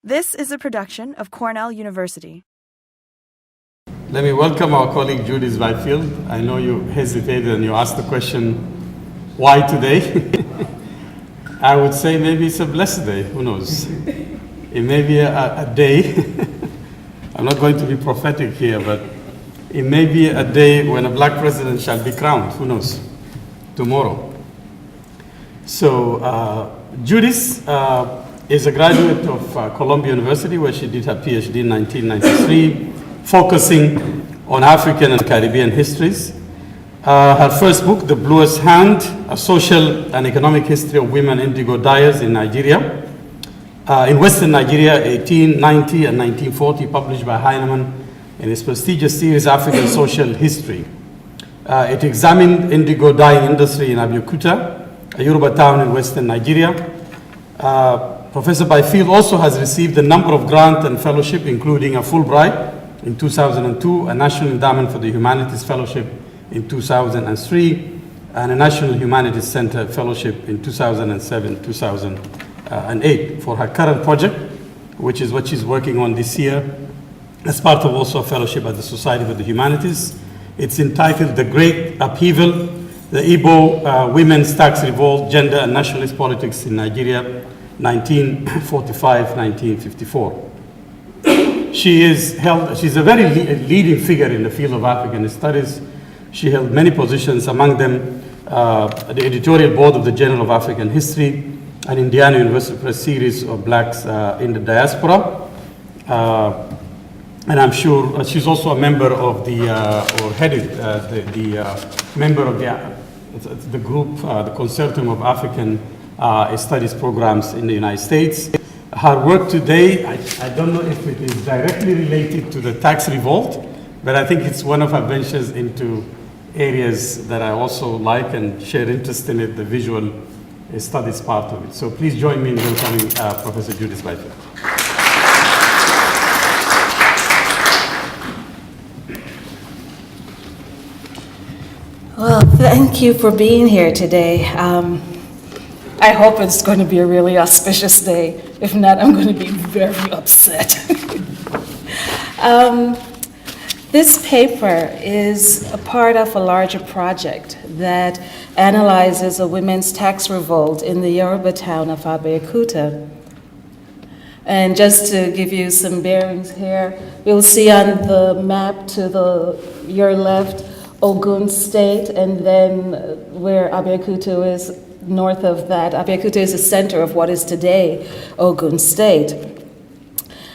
This is a production of Cornell University. Let me welcome our colleague Judith Byfield. I know you hesitated and you asked the question, why today? I would say maybe it's a blessed day, who knows? It may be a day, I'm not going to be prophetic here, but it may be a day when a black president shall be crowned, who knows, tomorrow. So Judith is a graduate of Columbia University, where she did her PhD in 1993, focusing on African and Caribbean histories. Her first book, The Bluest Hand, A Social and Economic History of Women Indigo Dyers in Nigeria, in Western Nigeria, 1890 and 1940, published by Heinemann in his prestigious series, African Social History. It examined indigo dyeing industry in Abeokuta, a Yoruba town in Western Nigeria. Professor Byfield also has received a number of grants and fellowship, including a Fulbright in 2002, a National Endowment for the Humanities Fellowship in 2003, and a National Humanities Center Fellowship in 2007-2008 for her current project, which is what she's working on this year, as part of also a fellowship at the Society for the Humanities. It's entitled The Great Upheaval, the Igbo Women's Tax Revolt, Gender and Nationalist Politics in Nigeria, 1945-1954. She's a very leading figure in the field of African studies. She held many positions, among them the editorial board of the Journal of African History, an Indiana University Press series of blacks in the diaspora. And I'm sure she's also a member of the, or headed the member of the group, the Consortium of African Studies Programs in the United States. Her work today, I don't know if it is directly related to the tax revolt, but I think it's one of her ventures into areas that I also like and share interest in it, the visual studies part of it. So please join me in welcoming Professor Judith Byfield. Well, thank you for being here today. I hope it's going to be a really auspicious day. If not, I'm going to be very upset. This paper is a part of a larger project that analyzes a women's tax revolt in the Yoruba town of Abeokuta. And just to give you some bearings here, you'll see on the map to your left, Ogun State, and then where Abeokuta is north of that. Abeokuta is the center of what is today Ogun State.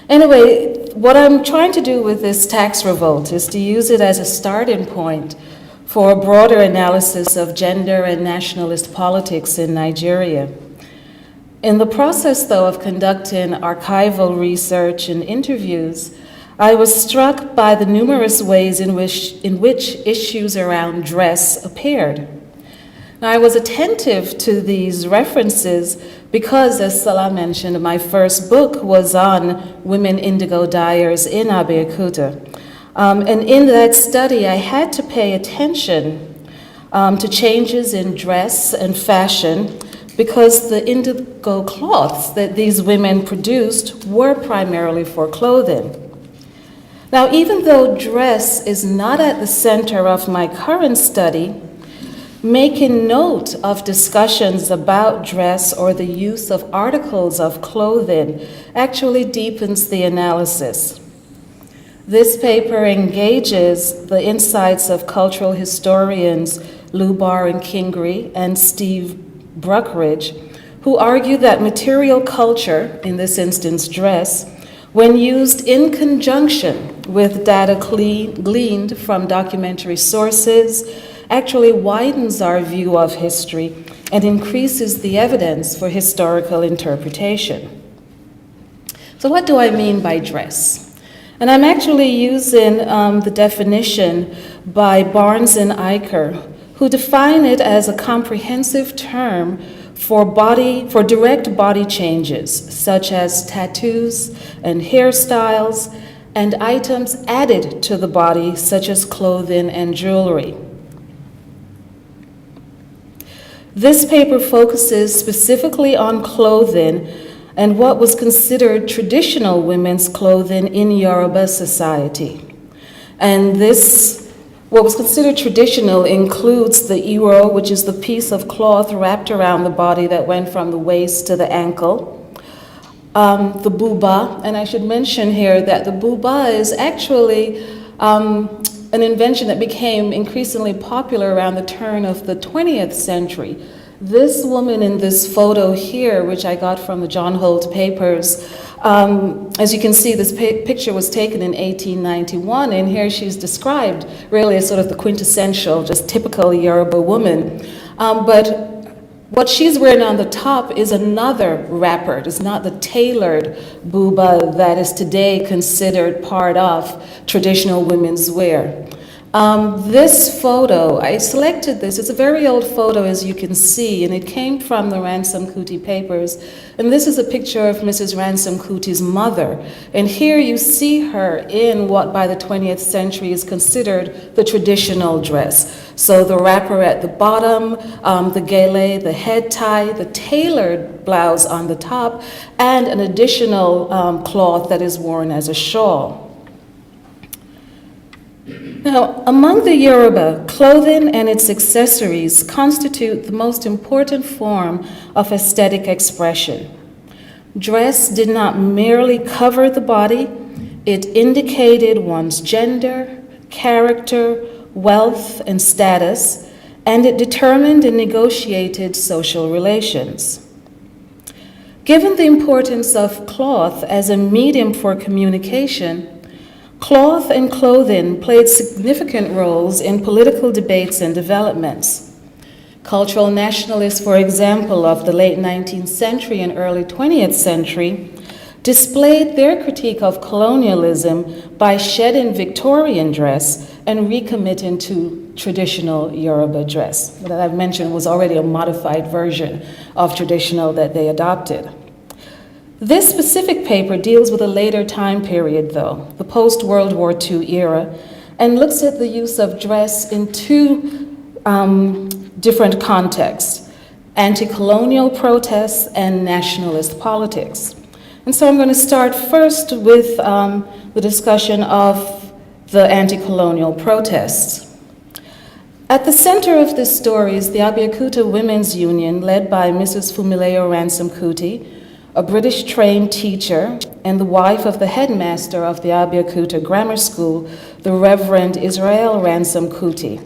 Anyway, what I'm trying to do with this tax revolt is to use it as a starting point for a broader analysis of gender and nationalist politics in Nigeria. In the process, though, of conducting archival research and interviews, I was struck by the numerous ways in which issues around dress appeared. Now, I was attentive to these references because, as Salah mentioned, my first book was on women indigo dyers in Abeokuta. And in that study, I had to pay attention to changes in dress and fashion because the indigo cloths that these women produced were primarily for clothing. Now, even though dress is not at the center of my current study, making note of discussions about dress or the use of articles of clothing actually deepens the analysis. This paper engages the insights of cultural historians Lubar and Kingry and Steve Bruckridge, who argue that material culture, in this instance dress, when used in conjunction with data gleaned from documentary sources, actually widens our view of history and increases the evidence for historical interpretation. So what do I mean by dress? And I'm actually using the definition by Barnes and Eicher, who define it as a comprehensive term for direct body changes, such as tattoos and hairstyles, and items added to the body, such as clothing and jewelry. This paper focuses specifically on clothing and what was considered traditional women's clothing in Yoruba society. And this, what was considered traditional, includes the iro, which is the piece of cloth wrapped around the body that went from the waist to the ankle, the buba, and I should mention here that the buba is actually an invention that became increasingly popular around the turn of the 20th century. This woman in this photo here, which I got from the John Holt papers, as you can see, this picture was taken in 1891, and here she's described really as sort of the quintessential, just typical Yoruba woman. But what she's wearing on the top is another wrapper. It's not the tailored buba that is today considered part of traditional women's wear. This photo, I selected this. It's a very old photo, as you can see, and it came from the Ransom Kuti papers. And this is a picture of Mrs. Ransom Kuti's mother. And here you see her in what by the 20th century is considered the traditional dress. So the wrapper at the bottom, the gele, the head tie, the tailored blouse on the top, and an additional cloth that is worn as a shawl. Now, among the Yoruba, clothing and its accessories constitute the most important form of aesthetic expression. Dress did not merely cover the body, it indicated one's gender, character, wealth, and status, and it determined and negotiated social relations. Given the importance of cloth as a medium for communication, cloth and clothing played significant roles in political debates and developments. Cultural nationalists, for example, of the late 19th century and early 20th century, displayed their critique of colonialism by shedding Victorian dress and recommitting to traditional Yoruba dress. That I've mentioned was already a modified version of traditional that they adopted. This specific paper deals with a later time period, though, the post-World War II era, and looks at the use of dress in two different contexts: anti-colonial protests and nationalist politics. And so I'm going to start first with the discussion of the anti-colonial protests. At the center of this story is the Abeokuta Women's Union, led by Mrs. Fumilayo Ransom Kuti, a British-trained teacher and the wife of the headmaster of the Abeokuta Grammar School, the Reverend Israel Ransom Kuti.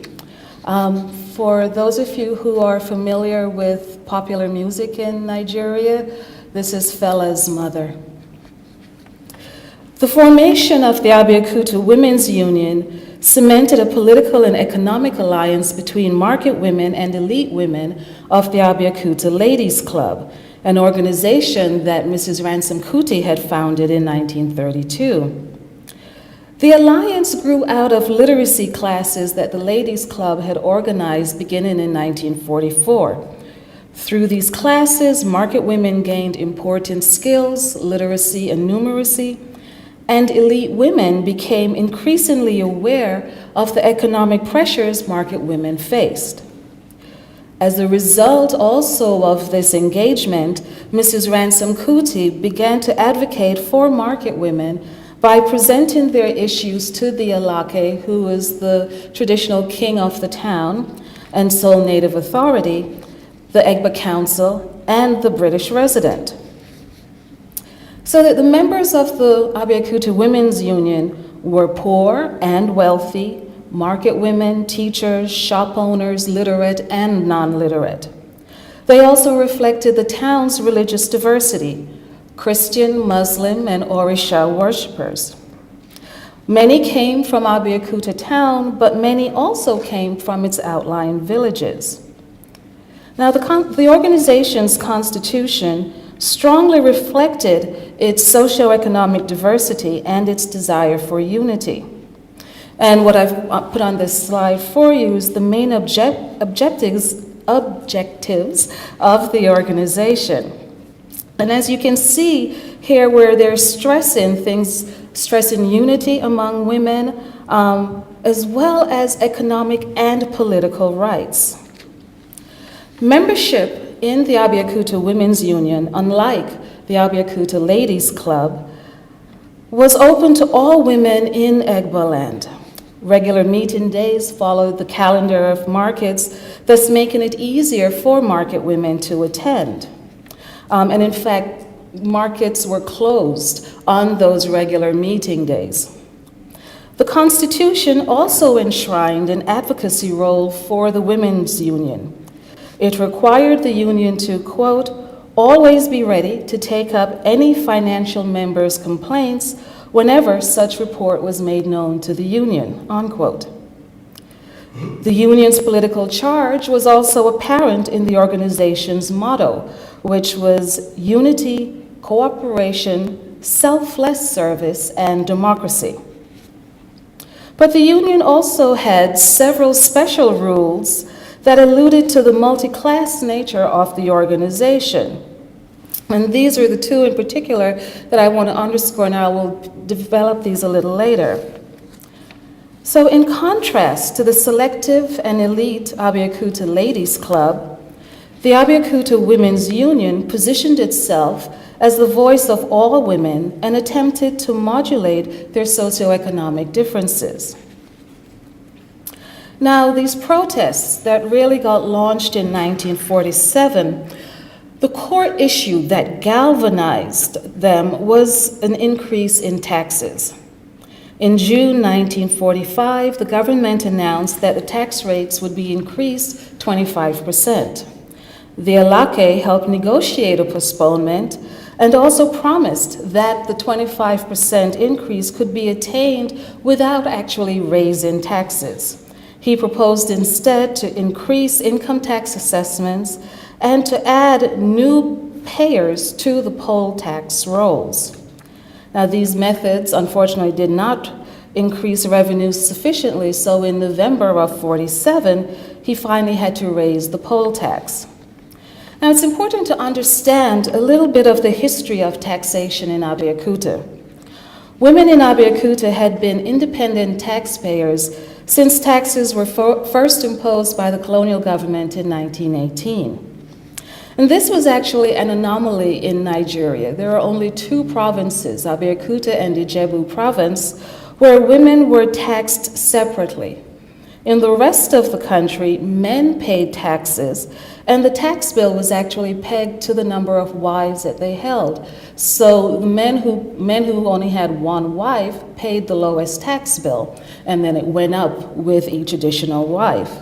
For those of you who are familiar with popular music in Nigeria, this is Fela's mother. The formation of the Abeokuta Women's Union cemented a political and economic alliance between market women and elite women of the Abeokuta Ladies Club, an organization that Mrs. Ransom Kuti had founded in 1932. The alliance grew out of literacy classes that the Ladies Club had organized beginning in 1944. Through these classes, market women gained important skills, literacy, and numeracy, and elite women became increasingly aware of the economic pressures market women faced. As a result also of this engagement, Mrs. Ransom Kuti began to advocate for market women by presenting their issues to the Alake, who is the traditional king of the town and sole native authority, the Egba Council, and the British resident. So that the members of the Abeokuta Women's Union were poor and wealthy, market women, teachers, shop owners, literate and non-literate. They also reflected the town's religious diversity: Christian, Muslim, and Orisha worshippers. Many came from Abeokuta town, but many also came from its outlying villages. Now, the organization's constitution strongly reflected its socioeconomic diversity and its desire for unity. And what I've put on this slide for you is the main objectives of the organization. And as you can see here, where they're stressing unity among women, as well as economic and political rights. Membership in the Abeokuta Women's Union, unlike the the Abeokuta Ladies Club, was open to all women in Egbaland. Regular meeting days followed the calendar of markets, thus making it easier for market women to attend. And in fact, markets were closed on those regular meeting days. The Constitution also enshrined an advocacy role for the women's union. It required the union to, quote, always be ready to take up any financial members' complaints whenever such report was made known to the union, unquote. The union's political charge was also apparent in the organization's motto, which was unity, cooperation, selfless service, and democracy. But the union also had several special rules that alluded to the multi-class nature of the organization. And these are the two in particular that I want to underscore, and I will develop these a little later. So in contrast to the selective and elite Abeokuta Ladies Club, the Abeokuta Women's Union positioned itself as the voice of all women and attempted to modulate their socioeconomic differences. Now, these protests that really got launched in 1947, the core issue that galvanized them was an increase in taxes. In June 1945, the government announced that the tax rates would be increased 25%. The Alake helped negotiate a postponement and also promised that the 25% increase could be attained without actually raising taxes. He proposed instead to increase income tax assessments and to add new payers to the poll tax rolls. Now, these methods, unfortunately, did not increase revenues sufficiently, so in November of 47, he finally had to raise the poll tax. Now, it's important to understand a little bit of the history of taxation in Abeokuta. Women in Abeokuta had been independent taxpayers since taxes were first imposed by the colonial government in 1918. And this was actually an anomaly in Nigeria. There are only two provinces, Abeokuta and Ijebu province, where women were taxed separately. In the rest of the country, men paid taxes, and the tax bill was actually pegged to the number of wives that they held. So the men who only had one wife paid the lowest tax bill, and then it went up with each additional wife.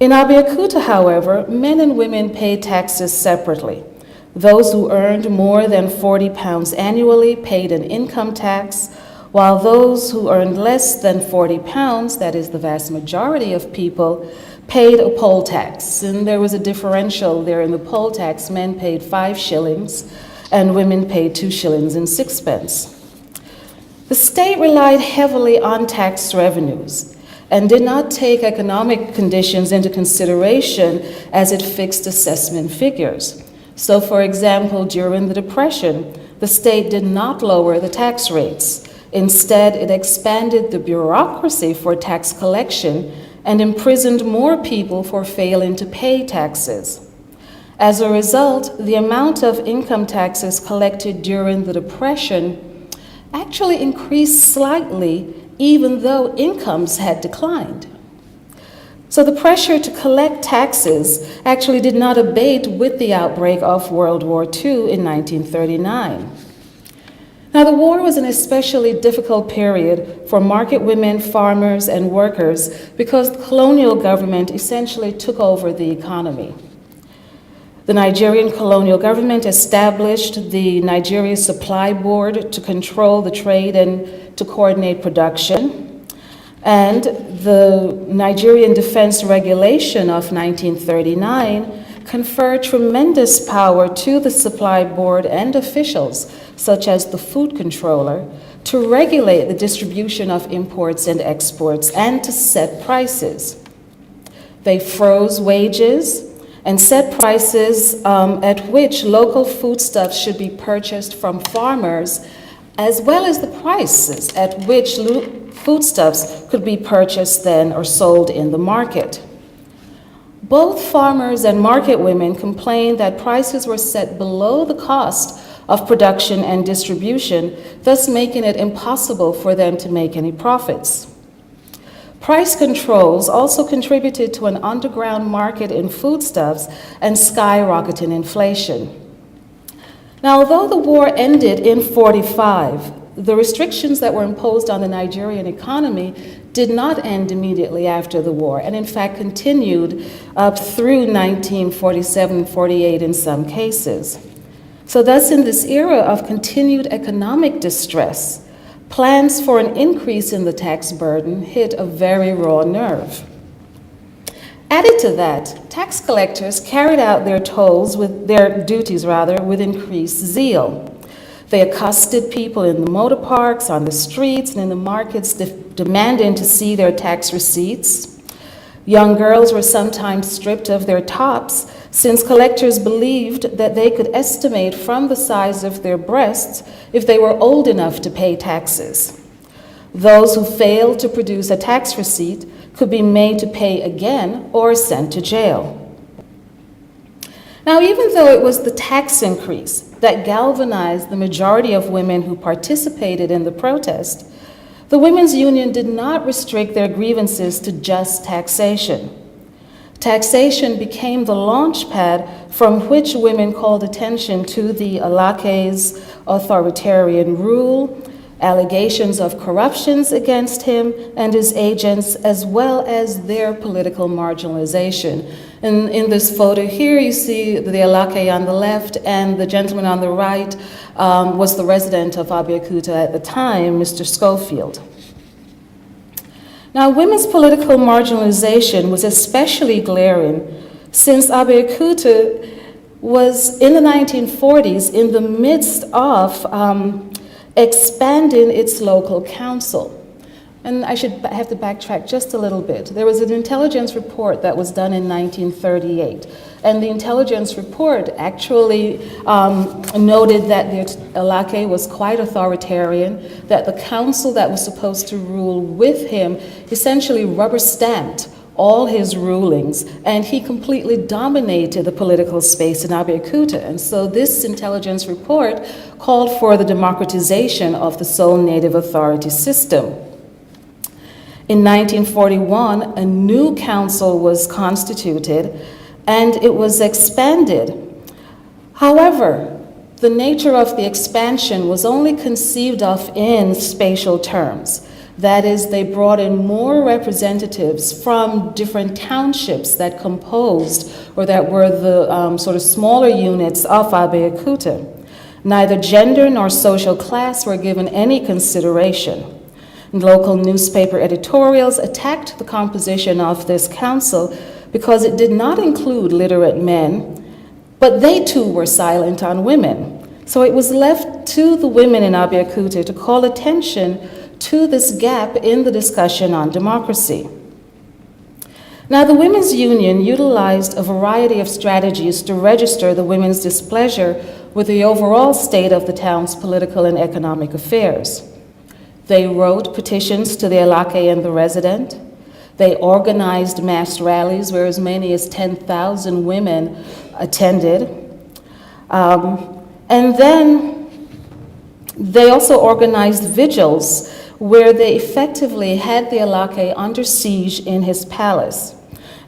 In Abeokuta, however, men and women paid taxes separately. Those who earned more than £40 annually paid an income tax, while those who earned less than £40, that is the vast majority of people, paid a poll tax. And there was a differential there in the poll tax. Men paid 5 shillings and women paid 2 shillings and 6 pence. The state relied heavily on tax revenues and did not take economic conditions into consideration as it fixed assessment figures. So, for example, during the Depression, the state did not lower the tax rates. Instead, it expanded the bureaucracy for tax collection and imprisoned more people for failing to pay taxes. As a result, the amount of income taxes collected during the Depression actually increased slightly, even though incomes had declined. So the pressure to collect taxes actually did not abate with the outbreak of World War II in 1939. Now, the war was an especially difficult period for market women, farmers, and workers because the colonial government essentially took over the economy. The Nigerian colonial government established the Nigeria Supply Board to control the trade and to coordinate production. And the Nigerian Defense Regulation of 1939 conferred tremendous power to the Supply Board and officials, such as the Food Controller, to regulate the distribution of imports and exports and to set prices. They froze wages and set prices at which local foodstuffs should be purchased from farmers, as well as the prices at which foodstuffs could be purchased then or sold in the market. Both farmers and market women complained that prices were set below the cost of production and distribution, thus making it impossible for them to make any profits. Price controls also contributed to an underground market in foodstuffs and skyrocketing inflation. Now, although the war ended in 1945, the restrictions that were imposed on the Nigerian economy did not end immediately after the war, and in fact continued up through 1947-48 in some cases. So thus, in this era of continued economic distress, plans for an increase in the tax burden hit a very raw nerve. Added to that, tax collectors carried out their duties with increased zeal. They accosted people in the motor parks, on the streets, and in the markets, demanding to see their tax receipts. Young girls were sometimes stripped of their tops, since collectors believed that they could estimate from the size of their breasts if they were old enough to pay taxes. Those who failed to produce a tax receipt could be made to pay again or sent to jail. Now, even though it was the tax increase that galvanized the majority of women who participated in the protest, the Women's Union did not restrict their grievances to just taxation. Taxation became the launch pad from which women called attention to the Alake's authoritarian rule, allegations of corruptions against him and his agents, as well as their political marginalization. And in this photo here, you see the Alake on the left, and the gentleman on the right was the resident of Abeokuta at the time, Mr. Schofield. Now, women's political marginalization was especially glaring since Abeokuta was, in the 1940s, in the midst of expanding its local council. And I have to backtrack just a little bit. There was an intelligence report that was done in 1938. And the intelligence report actually noted that the Alake was quite authoritarian, that the council that was supposed to rule with him essentially rubber-stamped all his rulings, and he completely dominated the political space in Abeokuta. And so this intelligence report called for the democratization of the sole native authority system. In 1941, a new council was constituted, and it was expanded. However, the nature of the expansion was only conceived of in spatial terms. That is, they brought in more representatives from different townships that composed, or that were the sort of smaller units of Abeokuta. Neither gender nor social class were given any consideration. Local newspaper editorials attacked the composition of this council because it did not include literate men, but they too were silent on women. So it was left to the women in Abeokuta to call attention to this gap in the discussion on democracy. Now, the Women's Union utilized a variety of strategies to register the women's displeasure with the overall state of the town's political and economic affairs. They wrote petitions to the Alake and the resident. They organized mass rallies where as many as 10,000 women attended. And then they also organized vigils where they effectively had the Alake under siege in his palace.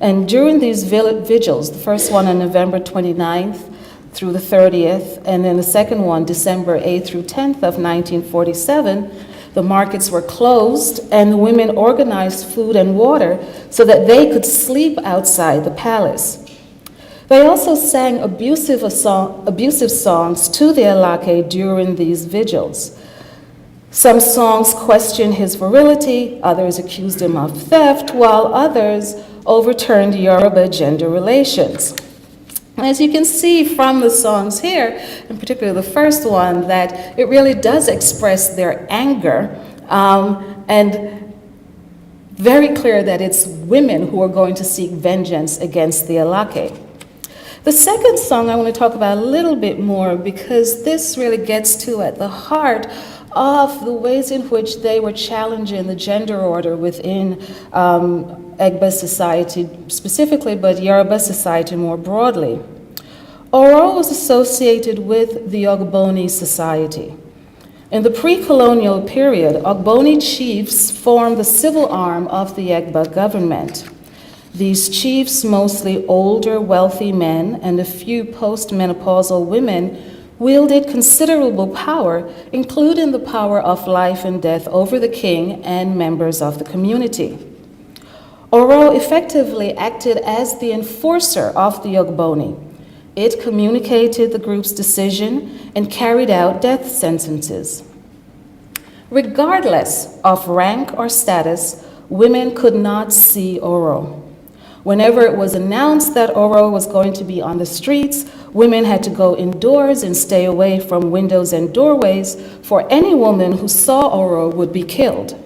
And during these vigils, the first one on November 29th through the 30th, and then the second one, December 8th through 10th of 1947, the markets were closed and the women organized food and water so that they could sleep outside the palace. They also sang abusive songs to the Alake during these vigils. Some songs questioned his virility, others accused him of theft, while others overturned Yoruba gender relations. And as you can see from the songs here, in particular the first one, that it really does express their anger, and very clear that it's women who are going to seek vengeance against the Alake. The second song I want to talk about a little bit more, because this really gets to at the heart of the ways in which they were challenging the gender order within Egba society specifically, but Yoruba society more broadly. Oro was associated with the Ogboni society. In the pre-colonial period, Ogboni chiefs formed the civil arm of the Egba government. These chiefs, mostly older, wealthy men and a few post-menopausal women, wielded considerable power, including the power of life and death over the king and members of the community. Oro effectively acted as the enforcer of the Ogboni. It communicated the group's decision and carried out death sentences. Regardless of rank or status, women could not see Oro. Whenever it was announced that Oro was going to be on the streets, women had to go indoors and stay away from windows and doorways, for any woman who saw Oro would be killed.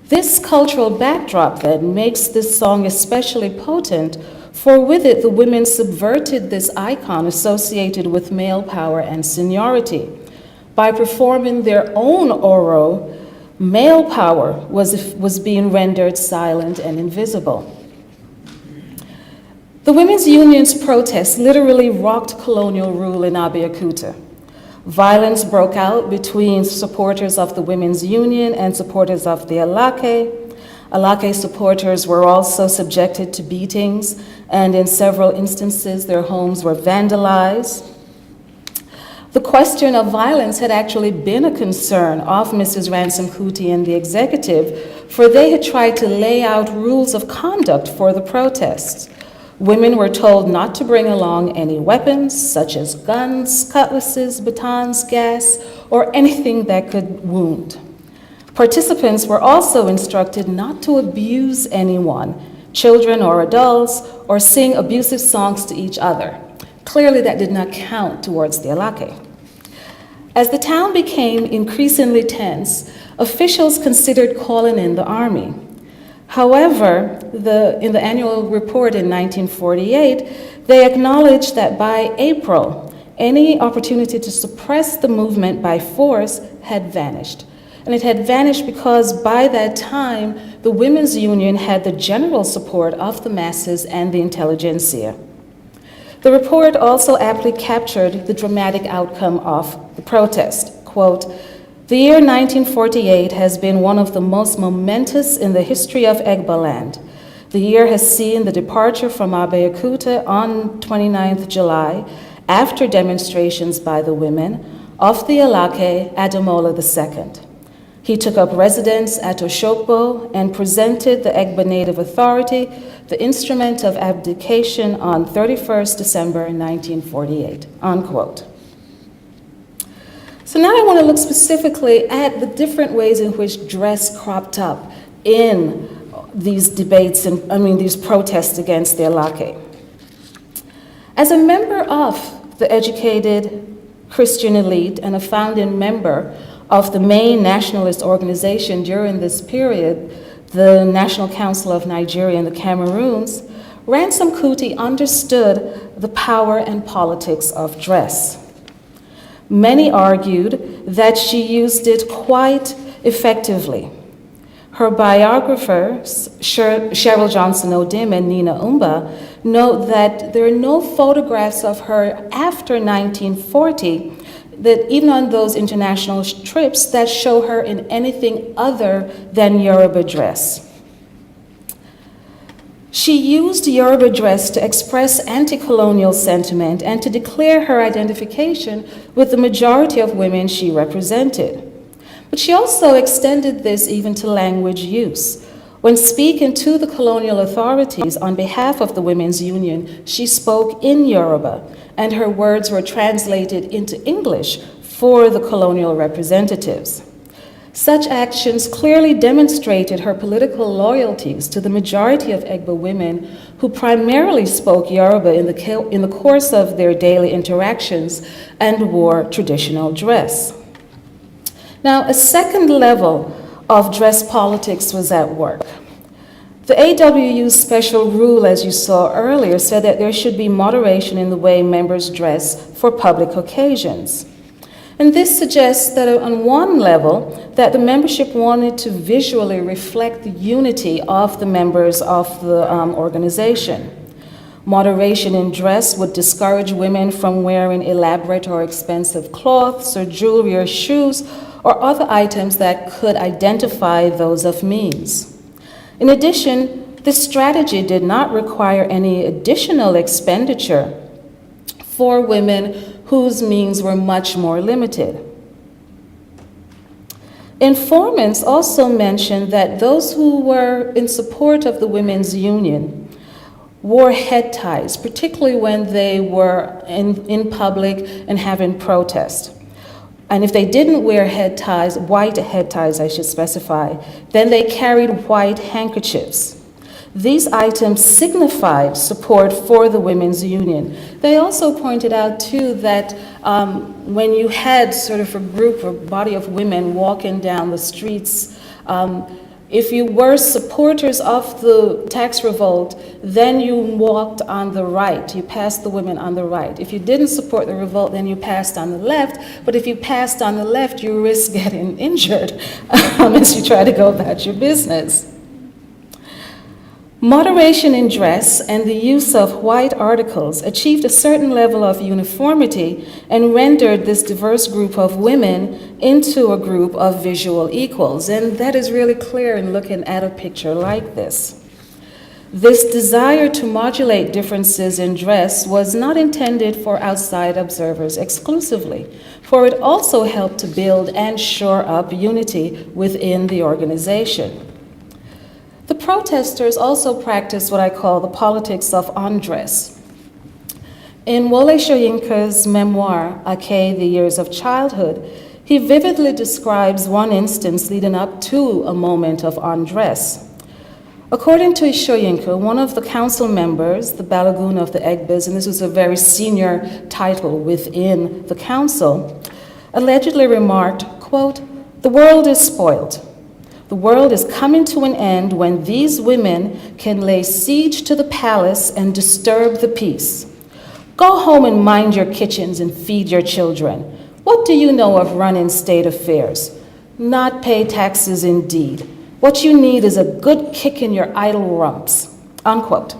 This cultural backdrop then makes this song especially potent, for with it the women subverted this icon associated with male power and seniority. By performing their own Oro, male power was being rendered silent and invisible. The women's union's protests literally rocked colonial rule in Abeokuta. Violence broke out between supporters of the women's union and supporters of the Alake. Alake supporters were also subjected to beatings, and in several instances their homes were vandalized. The question of violence had actually been a concern of Mrs. Ransom Kuti and the executive, for they had tried to lay out rules of conduct for the protests. Women were told not to bring along any weapons, such as guns, cutlasses, batons, gas, or anything that could wound. Participants were also instructed not to abuse anyone, children or adults, or sing abusive songs to each other. Clearly, that did not count towards the Alake. As the town became increasingly tense, officials considered calling in the army. However, in the annual report in 1948, they acknowledged that by April, any opportunity to suppress the movement by force had vanished. And it had vanished because by that time, the women's union had the general support of the masses and the intelligentsia. The report also aptly captured the dramatic outcome of the protest. Quote, "The year 1948 has been one of the most momentous in the history of Egba land. The year has seen the departure from Abeokuta on 29th July, after demonstrations by the women, of the Alake Ademola II. He took up residence at Oshogbo and presented the Egba Native Authority the instrument of abdication on 31st December 1948, unquote. So now I want to look specifically at the different ways in which dress cropped up in these debates these protests against the Alake. As a member of the educated Christian elite and a founding member of the main nationalist organization during this period, the National Council of Nigeria and the Cameroons, Ransom Kuti understood the power and politics of dress. Many argued that she used it quite effectively. Her biographers, Cheryl Johnson Odim and Nina Umba, note that there are no photographs of her after 1940, that even on those international trips, that show her in anything other than Yoruba dress. She used Yoruba dress to express anti-colonial sentiment and to declare her identification with the majority of women she represented. But she also extended this even to language use. When speaking to the colonial authorities on behalf of the Women's Union, she spoke in Yoruba, and her words were translated into English for the colonial representatives. Such actions clearly demonstrated her political loyalties to the majority of Egba women who primarily spoke Yoruba in the course of their daily interactions and wore traditional dress. Now, a second level of dress politics was at work. The AWU's special rule, as you saw earlier, said that there should be moderation in the way members dress for public occasions. And this suggests that on one level, that the membership wanted to visually reflect the unity of the members of the organization. Moderation in dress would discourage women from wearing elaborate or expensive cloths or jewelry or shoes or other items that could identify those of means. In addition, this strategy did not require any additional expenditure for women whose means were much more limited. Informants also mentioned that those who were in support of the women's union wore head ties, particularly when they were in public and having protest. And if they didn't wear head ties, white head ties I should specify, then they carried white handkerchiefs. These items signified support for the women's union. They also pointed out too that when you had sort of a group or body of women walking down the streets, if you were supporters of the tax revolt, then you walked on the right. You passed the women on the right. If you didn't support the revolt, then you passed on the left. But if you passed on the left, you risk getting injured as you try to go about your business. Moderation in dress and the use of white articles achieved a certain level of uniformity and rendered this diverse group of women into a group of visual equals. And that is really clear in looking at a picture like this. This desire to modulate differences in dress was not intended for outside observers exclusively, for it also helped to build and shore up unity within the organization. The protesters also practiced what I call the politics of undress. In Wole Soyinka's memoir, Ake, The Years of Childhood, he vividly describes one instance leading up to a moment of undress. According to Soyinka, one of the council members, the Balogun of the Egbes, and this was a very senior title within the council, allegedly remarked, quote, "The world is spoiled. The world is coming to an end when these women can lay siege to the palace and disturb the peace. Go home and mind your kitchens and feed your children. What do you know of running state affairs? Not pay taxes indeed. What you need is a good kick in your idle rumps." Unquote.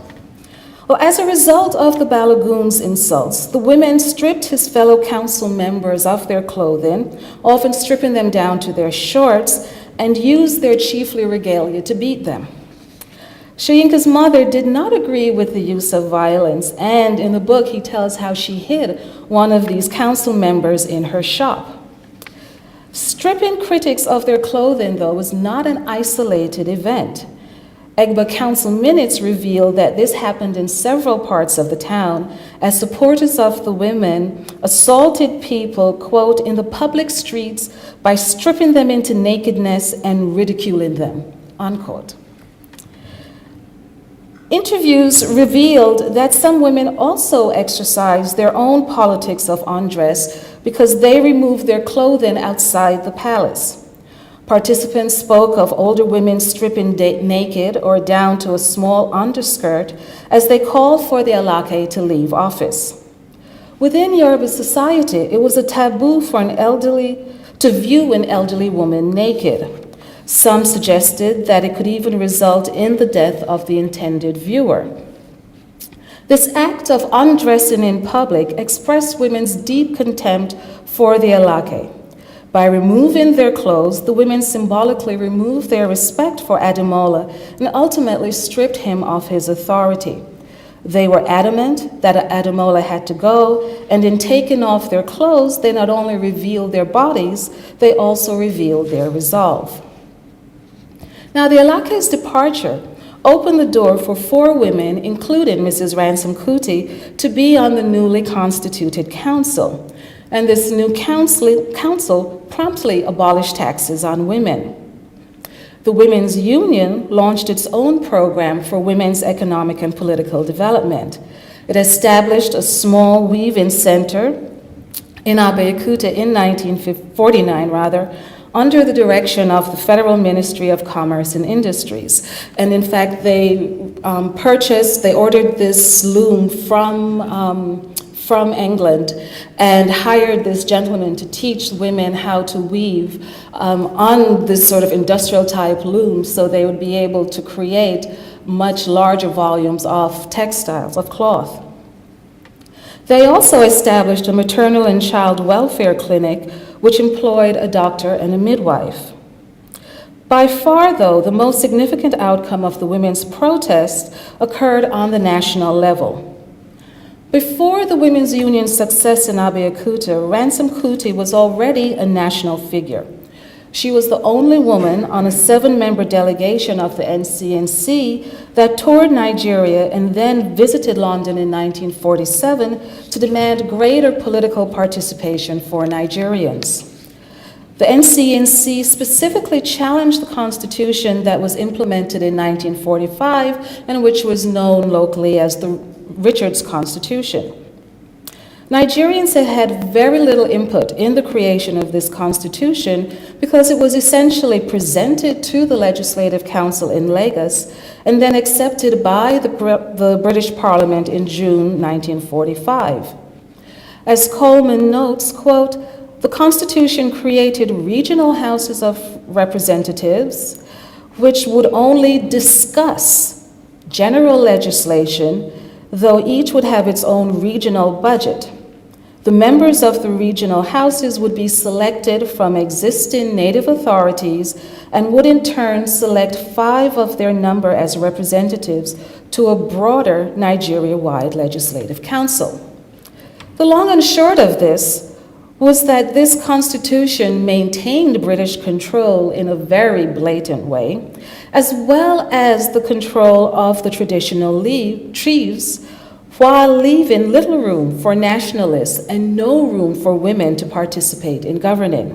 Well, as a result of the Balogun's insults, the women stripped his fellow council members of their clothing, often stripping them down to their shorts, and used their chiefly regalia to beat them. Soyinka's mother did not agree with the use of violence, and in the book he tells how she hid one of these council members in her shop. Stripping critics of their clothing, though, was not an isolated event. Egba council minutes reveal that this happened in several parts of the town as supporters of the women assaulted people, quote, in the public streets by stripping them into nakedness and ridiculing them, unquote. Interviews revealed that some women also exercised their own politics of undress because they removed their clothing outside the palace. Participants spoke of older women stripping naked or down to a small underskirt as they called for the Alake to leave office. Within Yoruba society, it was a taboo for to view an elderly woman naked. Some suggested that it could even result in the death of the intended viewer. This act of undressing in public expressed women's deep contempt for the Alake. By removing their clothes, the women symbolically removed their respect for Ademola and ultimately stripped him of his authority. They were adamant that Ademola had to go, and in taking off their clothes, they not only revealed their bodies, they also revealed their resolve. Now, the Alake's departure opened the door for 4 women, including Mrs. Ransom Kuti, to be on the newly constituted council. And this new council promptly abolished taxes on women. The Women's Union launched its own program for women's economic and political development. It established a small weaving center in Abeokuta in 1949, under the direction of the Federal Ministry of Commerce and Industries. And in fact, they ordered this loom from England and hired this gentleman to teach women how to weave on this sort of industrial type loom so they would be able to create much larger volumes of textiles, of cloth. They also established a maternal and child welfare clinic which employed a doctor and a midwife. By far, though, the most significant outcome of the women's protest occurred on the national level. Before the Women's Union's success in Abeokuta, Ransom Kuti was already a national figure. She was the only woman on a 7-member delegation of the NCNC that toured Nigeria and then visited London in 1947 to demand greater political participation for Nigerians. The NCNC specifically challenged the constitution that was implemented in 1945 and which was known locally as the Richards Constitution. Nigerians had had very little input in the creation of this constitution because it was essentially presented to the Legislative Council in Lagos and then accepted by the British Parliament in June 1945. As Coleman notes, quote, "The Constitution created regional houses of representatives which would only discuss general legislation, though each would have its own regional budget. The members of the regional houses would be selected from existing native authorities and would in turn select 5 of their number as representatives to a broader Nigeria-wide legislative council." The long and short of this was that this constitution maintained British control in a very blatant way, as well as the control of the traditional chiefs, while leaving little room for nationalists and no room for women to participate in governing.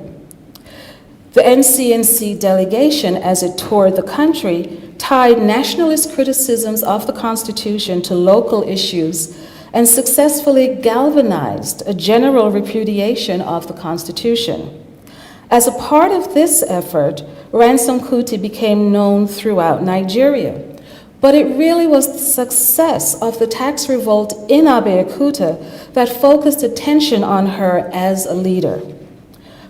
The NCNC delegation, as it toured the country, tied nationalist criticisms of the Constitution to local issues and successfully galvanized a general repudiation of the Constitution. As a part of this effort, Ransom Kuti became known throughout Nigeria. But it really was the success of the tax revolt in Abeokuta that focused attention on her as a leader.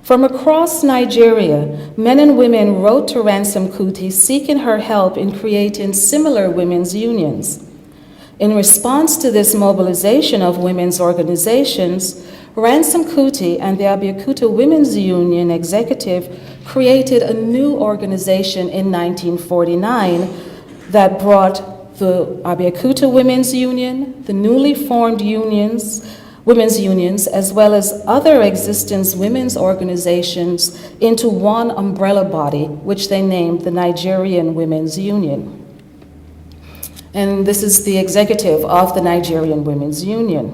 From across Nigeria, men and women wrote to Ransom Kuti seeking her help in creating similar women's unions. In response to this mobilization of women's organizations, Ransom Kuti and the Abeokuta Women's Union executive created a new organization in 1949 that brought the Abeokuta Women's Union, the newly formed women's unions, as well as other existing women's organizations into one umbrella body, which they named the Nigerian Women's Union. And this is the executive of the Nigerian Women's Union.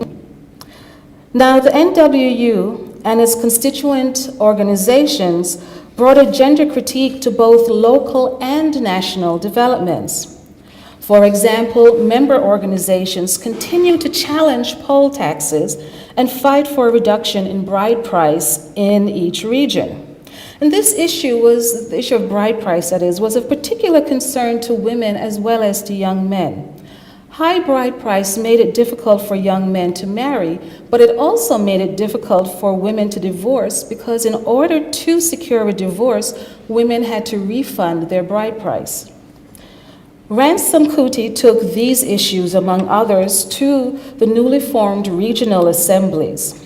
Now, the NWU and its constituent organizations brought a gender critique to both local and national developments. For example, member organizations continue to challenge poll taxes and fight for a reduction in bride price in each region. And this issue the issue of bride price, that is, was of particular concern to women as well as to young men. High bride price made it difficult for young men to marry, but it also made it difficult for women to divorce because in order to secure a divorce, women had to refund their bride price. Ransom Kuti took these issues, among others, to the newly formed regional assemblies.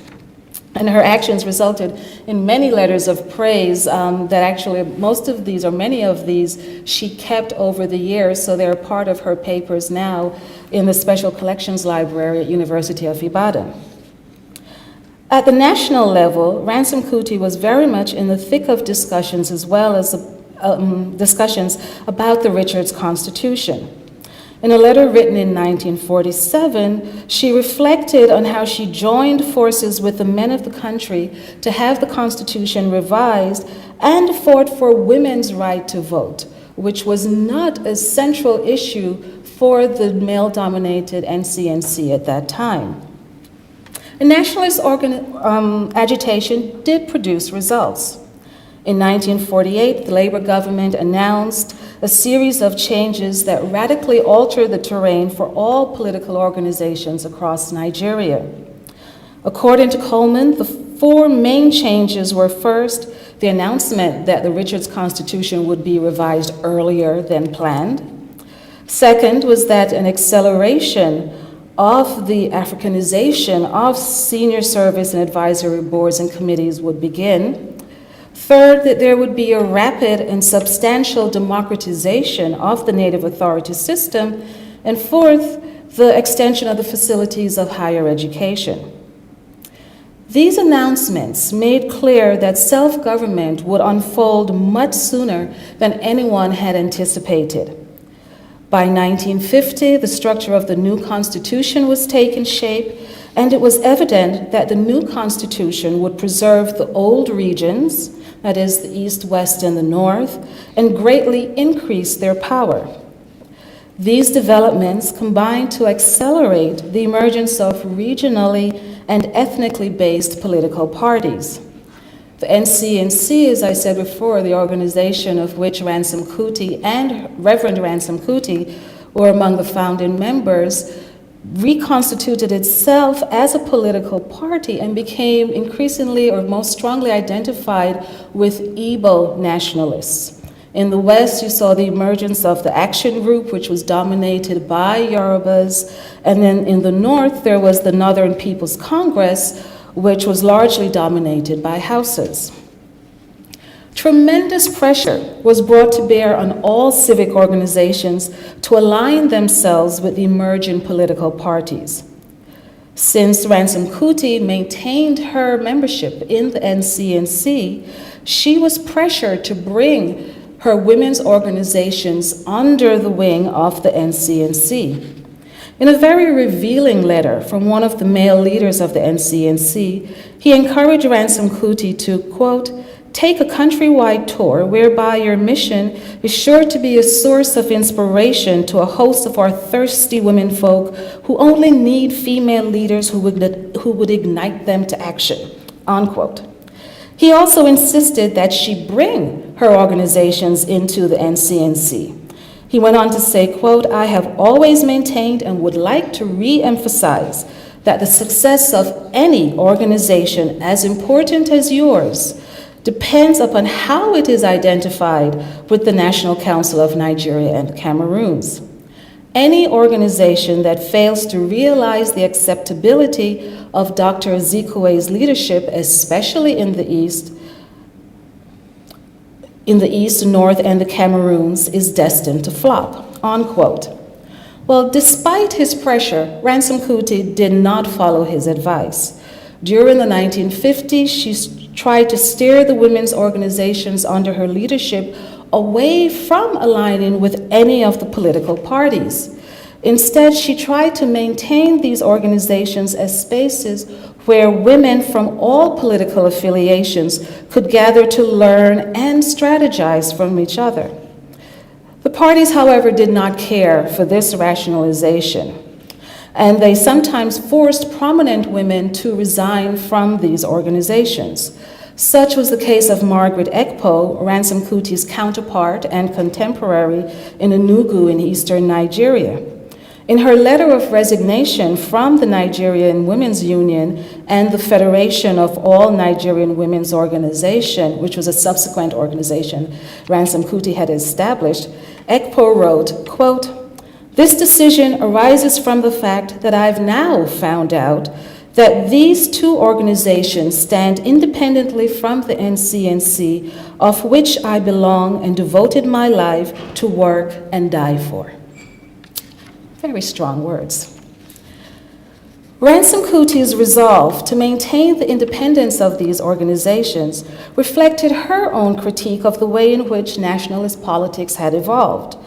And her actions resulted in many letters of praise that actually most of these, or many of these, she kept over the years, so they're part of her papers now in the Special Collections Library at University of Ibadan. At the national level, Ransom Kuti was very much in the thick of discussions as well as discussions about the Richards Constitution. In a letter written in 1947, she reflected on how she joined forces with the men of the country to have the Constitution revised and fought for women's right to vote, which was not a central issue for the male-dominated NCNC at that time. The nationalist agitation did produce results. In 1948, the Labour government announced a series of changes that radically altered the terrain for all political organizations across Nigeria. According to Coleman, the four main changes were: first, the announcement that the Richards Constitution would be revised earlier than planned. Second was that an acceleration of the Africanization of senior service and advisory boards and committees would begin. Third, that there would be a rapid and substantial democratization of the Native Authority system. And fourth, the extension of the facilities of higher education. These announcements made clear that self-government would unfold much sooner than anyone had anticipated. By 1950, the structure of the new Constitution was taking shape, and it was evident that the new Constitution would preserve the old regions, that is, the East, West, and the North, and greatly increase their power. These developments combined to accelerate the emergence of regionally and ethnically based political parties. The NCNC, as I said before, the organization of which Ransom Kuti and Reverend Ransom Kuti were among the founding members, reconstituted itself as a political party and became increasingly or most strongly identified with Igbo nationalists. In the West, you saw the emergence of the Action Group, which was dominated by Yorubas, and then in the North, there was the Northern People's Congress, which was largely dominated by Hausas. Tremendous pressure was brought to bear on all civic organizations to align themselves with the emerging political parties. Since Ransom Kuti maintained her membership in the NCNC, she was pressured to bring her women's organizations under the wing of the NCNC. In a very revealing letter from one of the male leaders of the NCNC, he encouraged Ransom Kuti to, quote, take a countrywide tour whereby your mission is sure to be a source of inspiration to a host of our thirsty womenfolk who only need female leaders who would ignite them to action, unquote. He also insisted that she bring her organizations into the NCNC. He went on to say, quote, I have always maintained and would like to re-emphasize that the success of any organization as important as yours depends upon how it is identified with the National Council of Nigeria and Cameroons. Any organization that fails to realize the acceptability of Dr. Ezekwe's leadership, especially in the East, North, and the Cameroons, is destined to flop, unquote. Well, despite his pressure, Ransom Kuti did not follow his advice. During the 1950s, she tried to steer the women's organizations under her leadership away from aligning with any of the political parties. Instead, she tried to maintain these organizations as spaces where women from all political affiliations could gather to learn and strategize from each other. The parties, however, did not care for this rationalization, and they sometimes forced prominent women to resign from these organizations. Such was the case of Margaret Ekpo, Ransom Kuti's counterpart and contemporary in Enugu in eastern Nigeria. In her letter of resignation from the Nigerian Women's Union and the Federation of All Nigerian Women's Organization, which was a subsequent organization Ransom Kuti had established, Ekpo wrote, quote, this decision arises from the fact that I've now found out that these two organizations stand independently from the NCNC, of which I belong and devoted my life to work and die for. Very strong words. Ransom Kuti's resolve to maintain the independence of these organizations reflected her own critique of the way in which nationalist politics had evolved.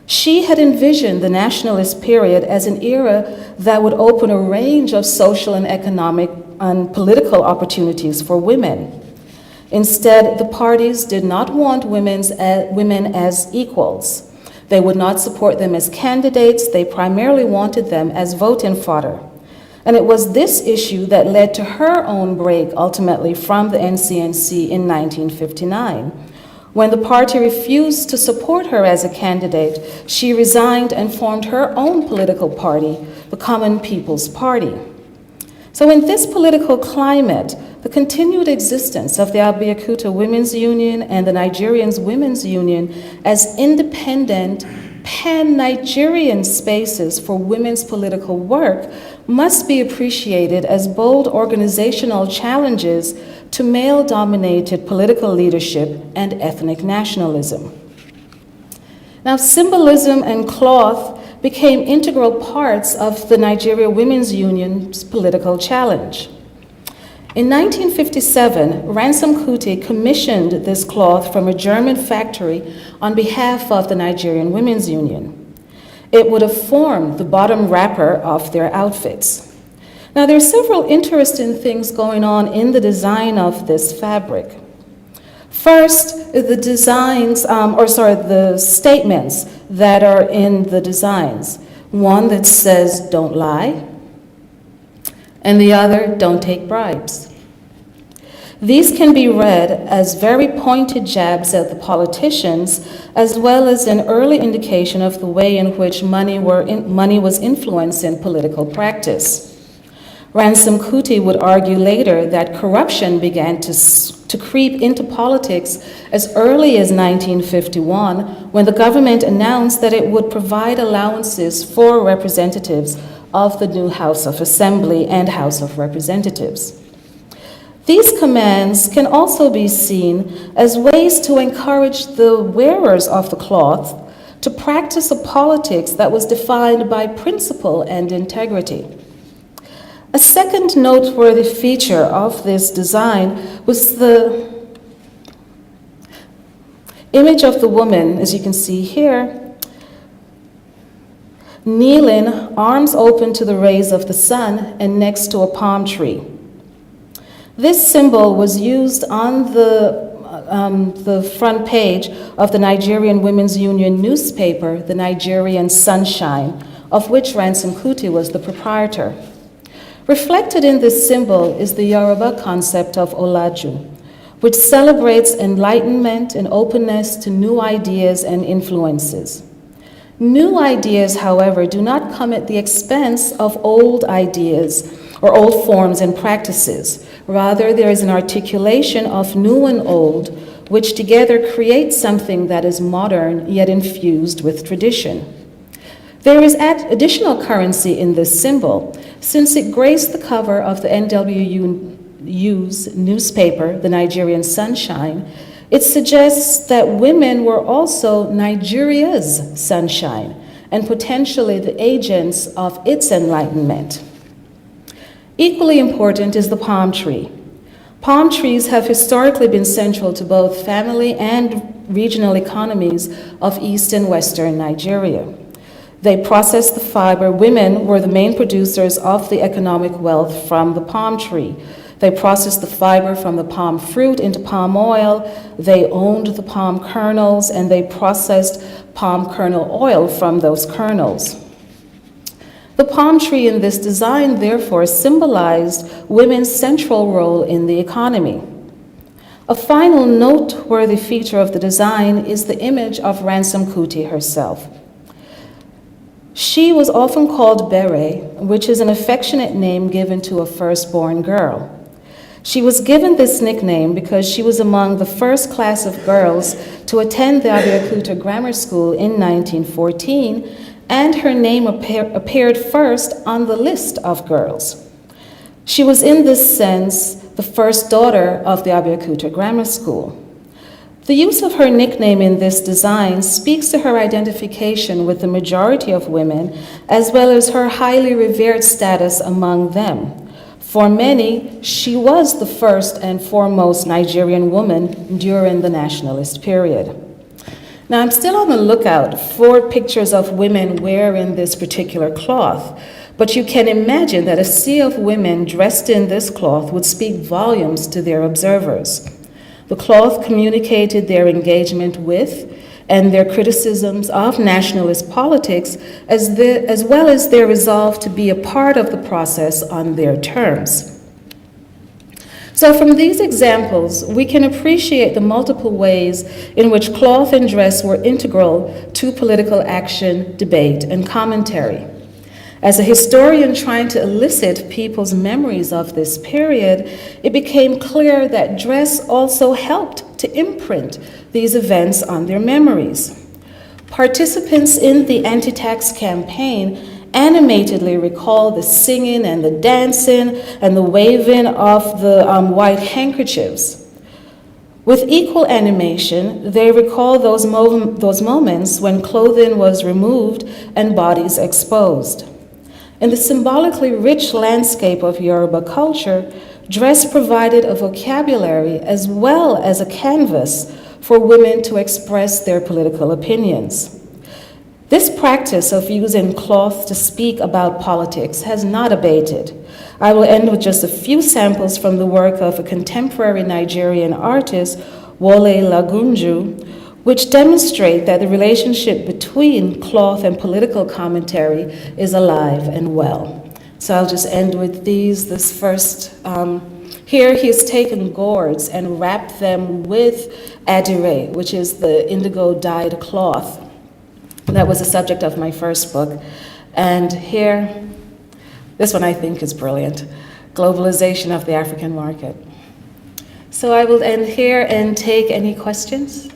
She had envisioned the nationalist period as an era that would open a range of social and economic and political opportunities for women. Instead, the parties did not want women as equals. They would not support them as candidates. They primarily wanted them as voting fodder. And it was this issue that led to her own break, ultimately, from the NCNC in 1959. When the party refused to support her as a candidate, she resigned and formed her own political party, the Common People's Party. So in this political climate, the continued existence of the Abeokuta Women's Union and the Nigerian Women's Union as independent pan-Nigerian spaces for women's political work must be appreciated as bold organizational challenges to male-dominated political leadership and ethnic nationalism. Now, symbolism and cloth became integral parts of the Nigeria Women's Union's political challenge. In 1957, Ransom Kuti commissioned this cloth from a German factory on behalf of the Nigerian Women's Union. It would have formed the bottom wrapper of their outfits. Now, there are several interesting things going on in the design of this fabric. First, the statements that are in the designs. One that says, "Don't lie," and the other, "Don't take bribes." These can be read as very pointed jabs at the politicians, as well as an early indication of the way in which money was influencing political practice. Ransom Kuti would argue later that corruption began to creep into politics as early as 1951, when the government announced that it would provide allowances for representatives of the new House of Assembly and House of Representatives. These commands can also be seen as ways to encourage the wearers of the cloth to practice a politics that was defined by principle and integrity. A second noteworthy feature of this design was the image of the woman, as you can see here, kneeling, arms open to the rays of the sun, and next to a palm tree. This symbol was used on the front page of the Nigerian Women's Union newspaper, the Nigerian Sunshine, of which Ransom Kuti was the proprietor. Reflected in this symbol is the Yoruba concept of Olaju, which celebrates enlightenment and openness to new ideas and influences. New ideas, however, do not come at the expense of old ideas or old forms and practices. Rather, there is an articulation of new and old, which together create something that is modern yet infused with tradition. There is additional currency in this symbol, since it graced the cover of the NWU's newspaper, the Nigerian Sunshine. It suggests that women were also Nigeria's sunshine and potentially the agents of its enlightenment. Equally important is the palm tree. Palm trees have historically been central to both family and regional economies of East and Western Nigeria. They processed the fiber. Women were the main producers of the economic wealth from the palm tree. They processed the fiber from the palm fruit into palm oil. They owned the palm kernels, and they processed palm kernel oil from those kernels. The palm tree in this design, therefore, symbolized women's central role in the economy. A final noteworthy feature of the design is the image of Ransom Kuti herself. She was often called Bere, which is an affectionate name given to a firstborn girl. She was given this nickname because she was among the first class of girls to attend the Abeokuta Grammar School in 1914, and her name appeared first on the list of girls. She was, in this sense, the first daughter of the Abeokuta Grammar School. The use of her nickname in this design speaks to her identification with the majority of women, as well as her highly revered status among them. For many, she was the first and foremost Nigerian woman during the Nationalist period. Now, I'm still on the lookout for pictures of women wearing this particular cloth, but you can imagine that a sea of women dressed in this cloth would speak volumes to their observers. The cloth communicated their engagement with and their criticisms of nationalist politics, as well as their resolve to be a part of the process on their terms. So from these examples, we can appreciate the multiple ways in which cloth and dress were integral to political action, debate, and commentary. As a historian trying to elicit people's memories of this period, it became clear that dress also helped to imprint these events on their memories. Participants in the anti-tax campaign animatedly recall the singing and the dancing and the waving of the white handkerchiefs. With equal animation, they recall those moments when clothing was removed and bodies exposed. In the symbolically rich landscape of Yoruba culture, dress provided a vocabulary as well as a canvas for women to express their political opinions. This practice of using cloth to speak about politics has not abated. I will end with just a few samples from the work of a contemporary Nigerian artist, Wole Lagunju, which demonstrate that the relationship between cloth and political commentary is alive and well. So I'll just end with this first. Here he's taken gourds and wrapped them with adire, which is the indigo dyed cloth. That was the subject of my first book. And here, this one I think is brilliant, Globalization of the African Market. So I will end here and take any questions.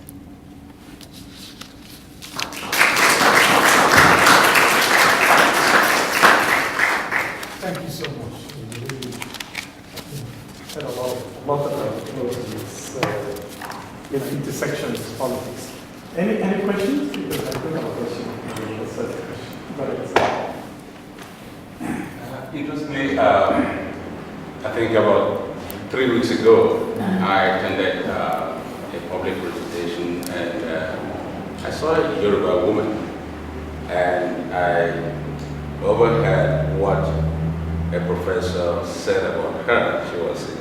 Thank you so much. We really had a lot of close intersections of politics. Any questions? Because I don't have a question. Interestingly, I think about 3 weeks ago, I attended a public presentation, and I saw a Yoruba woman, and I overheard what a professor said about her. She was in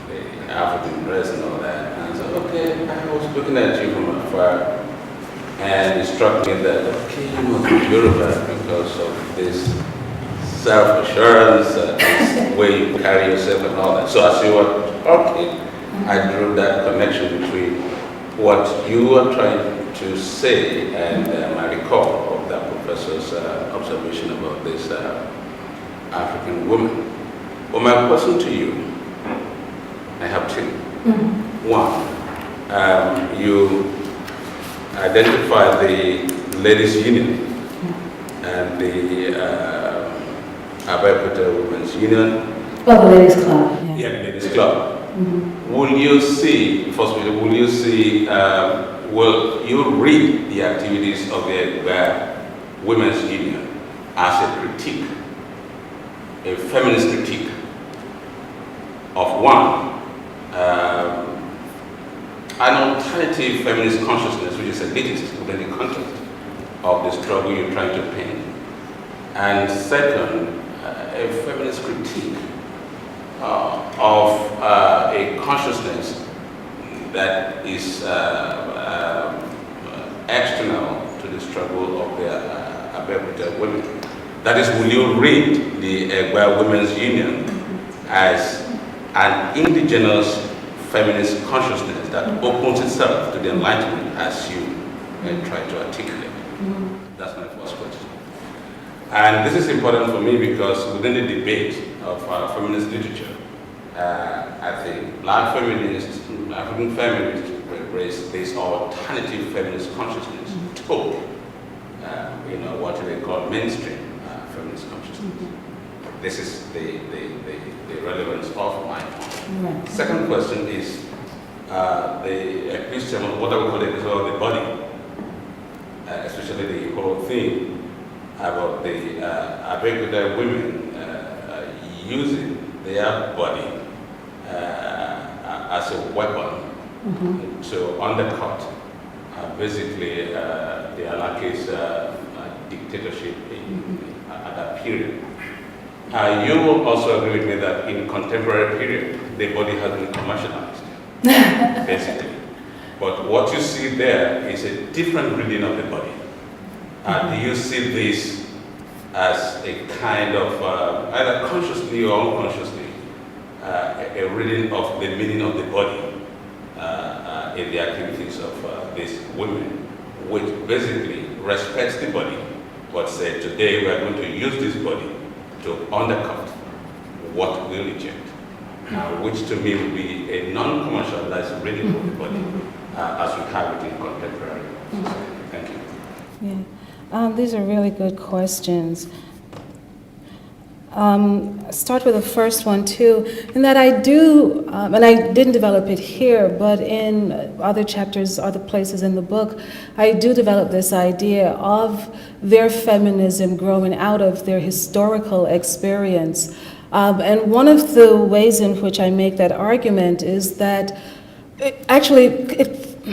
the African dress and all that. And I said, okay, I was looking at you from afar, and it struck me that, okay, you must be Yoruba because of this self-assurance, this way you carry yourself and all that. So as you were talking, I drew that connection between what you were trying to say and my recall of that professor's observation about this African woman. Well, my question to you, I have two. One, you identify the Ladies Union and the Abeokuta Women's Union. Oh, the Ladies Club. Yeah, the Ladies Club. Will you see, firstly, will you see, will you read the activities of the Women's Union as a critique, a feminist critique of one, an alternative feminist consciousness, which is elitist within the context of the struggle you're trying to paint, and second, a feminist critique of a consciousness that is external to the struggle of the Abeokuta women. That is, will you read the Egba Women's Union as an indigenous feminist consciousness that opens itself to the Enlightenment as you try to articulate? That's my first question. And this is important for me because within the debate of feminist literature, I think black feminists, African feminists embrace this alternative feminist consciousness to, what they call mainstream feminist consciousness. This is the relevance of my point. Second question is the epistem, what I would call it as well, the body, especially the whole theme about the Abeokuta women using their body as a weapon to undercut basically the Alaki's dictatorship at that period. You will also agree with me that in contemporary period, the body has been commercialized, basically. But what you see there is a different reading of the body. Do you see this as a kind of, either consciously or unconsciously, a reading of the meaning of the body in the activities of these women, which basically respects the body but say today we are going to use this body to undercut what we reject, which to me would be a non-commercialized reading of the body as we have it in contemporary society. Thank you. Yeah. These are really good questions. Start with the first one too, in that I do, and I didn't develop it here, but in other chapters, other places in the book, I do develop this idea of their feminism growing out of their historical experience. And one of the ways in which I make that argument is that it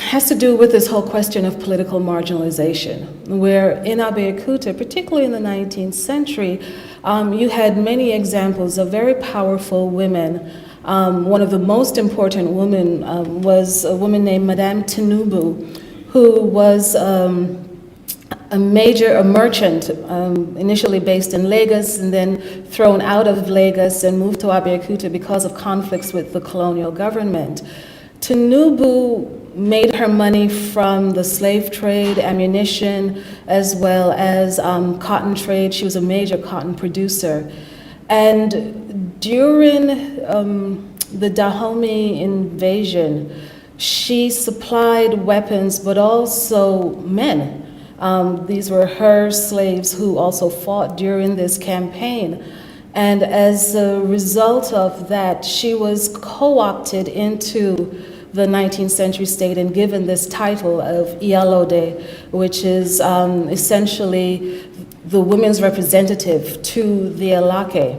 has to do with this whole question of political marginalization, where in Abeokuta, particularly in the 19th century, you had many examples of very powerful women. One of the most important women was a woman named Madame Tinubu, who was a merchant, initially based in Lagos and then thrown out of Lagos and moved to Abeokuta because of conflicts with the colonial government. Tinubu made her money from the slave trade, ammunition, as well as cotton trade. She was a major cotton producer. And during the Dahomey invasion, she supplied weapons, but also men. These were her slaves who also fought during this campaign. And as a result of that, she was co-opted into the 19th century state and given this title of Iyalode, which is essentially the women's representative to the Alake.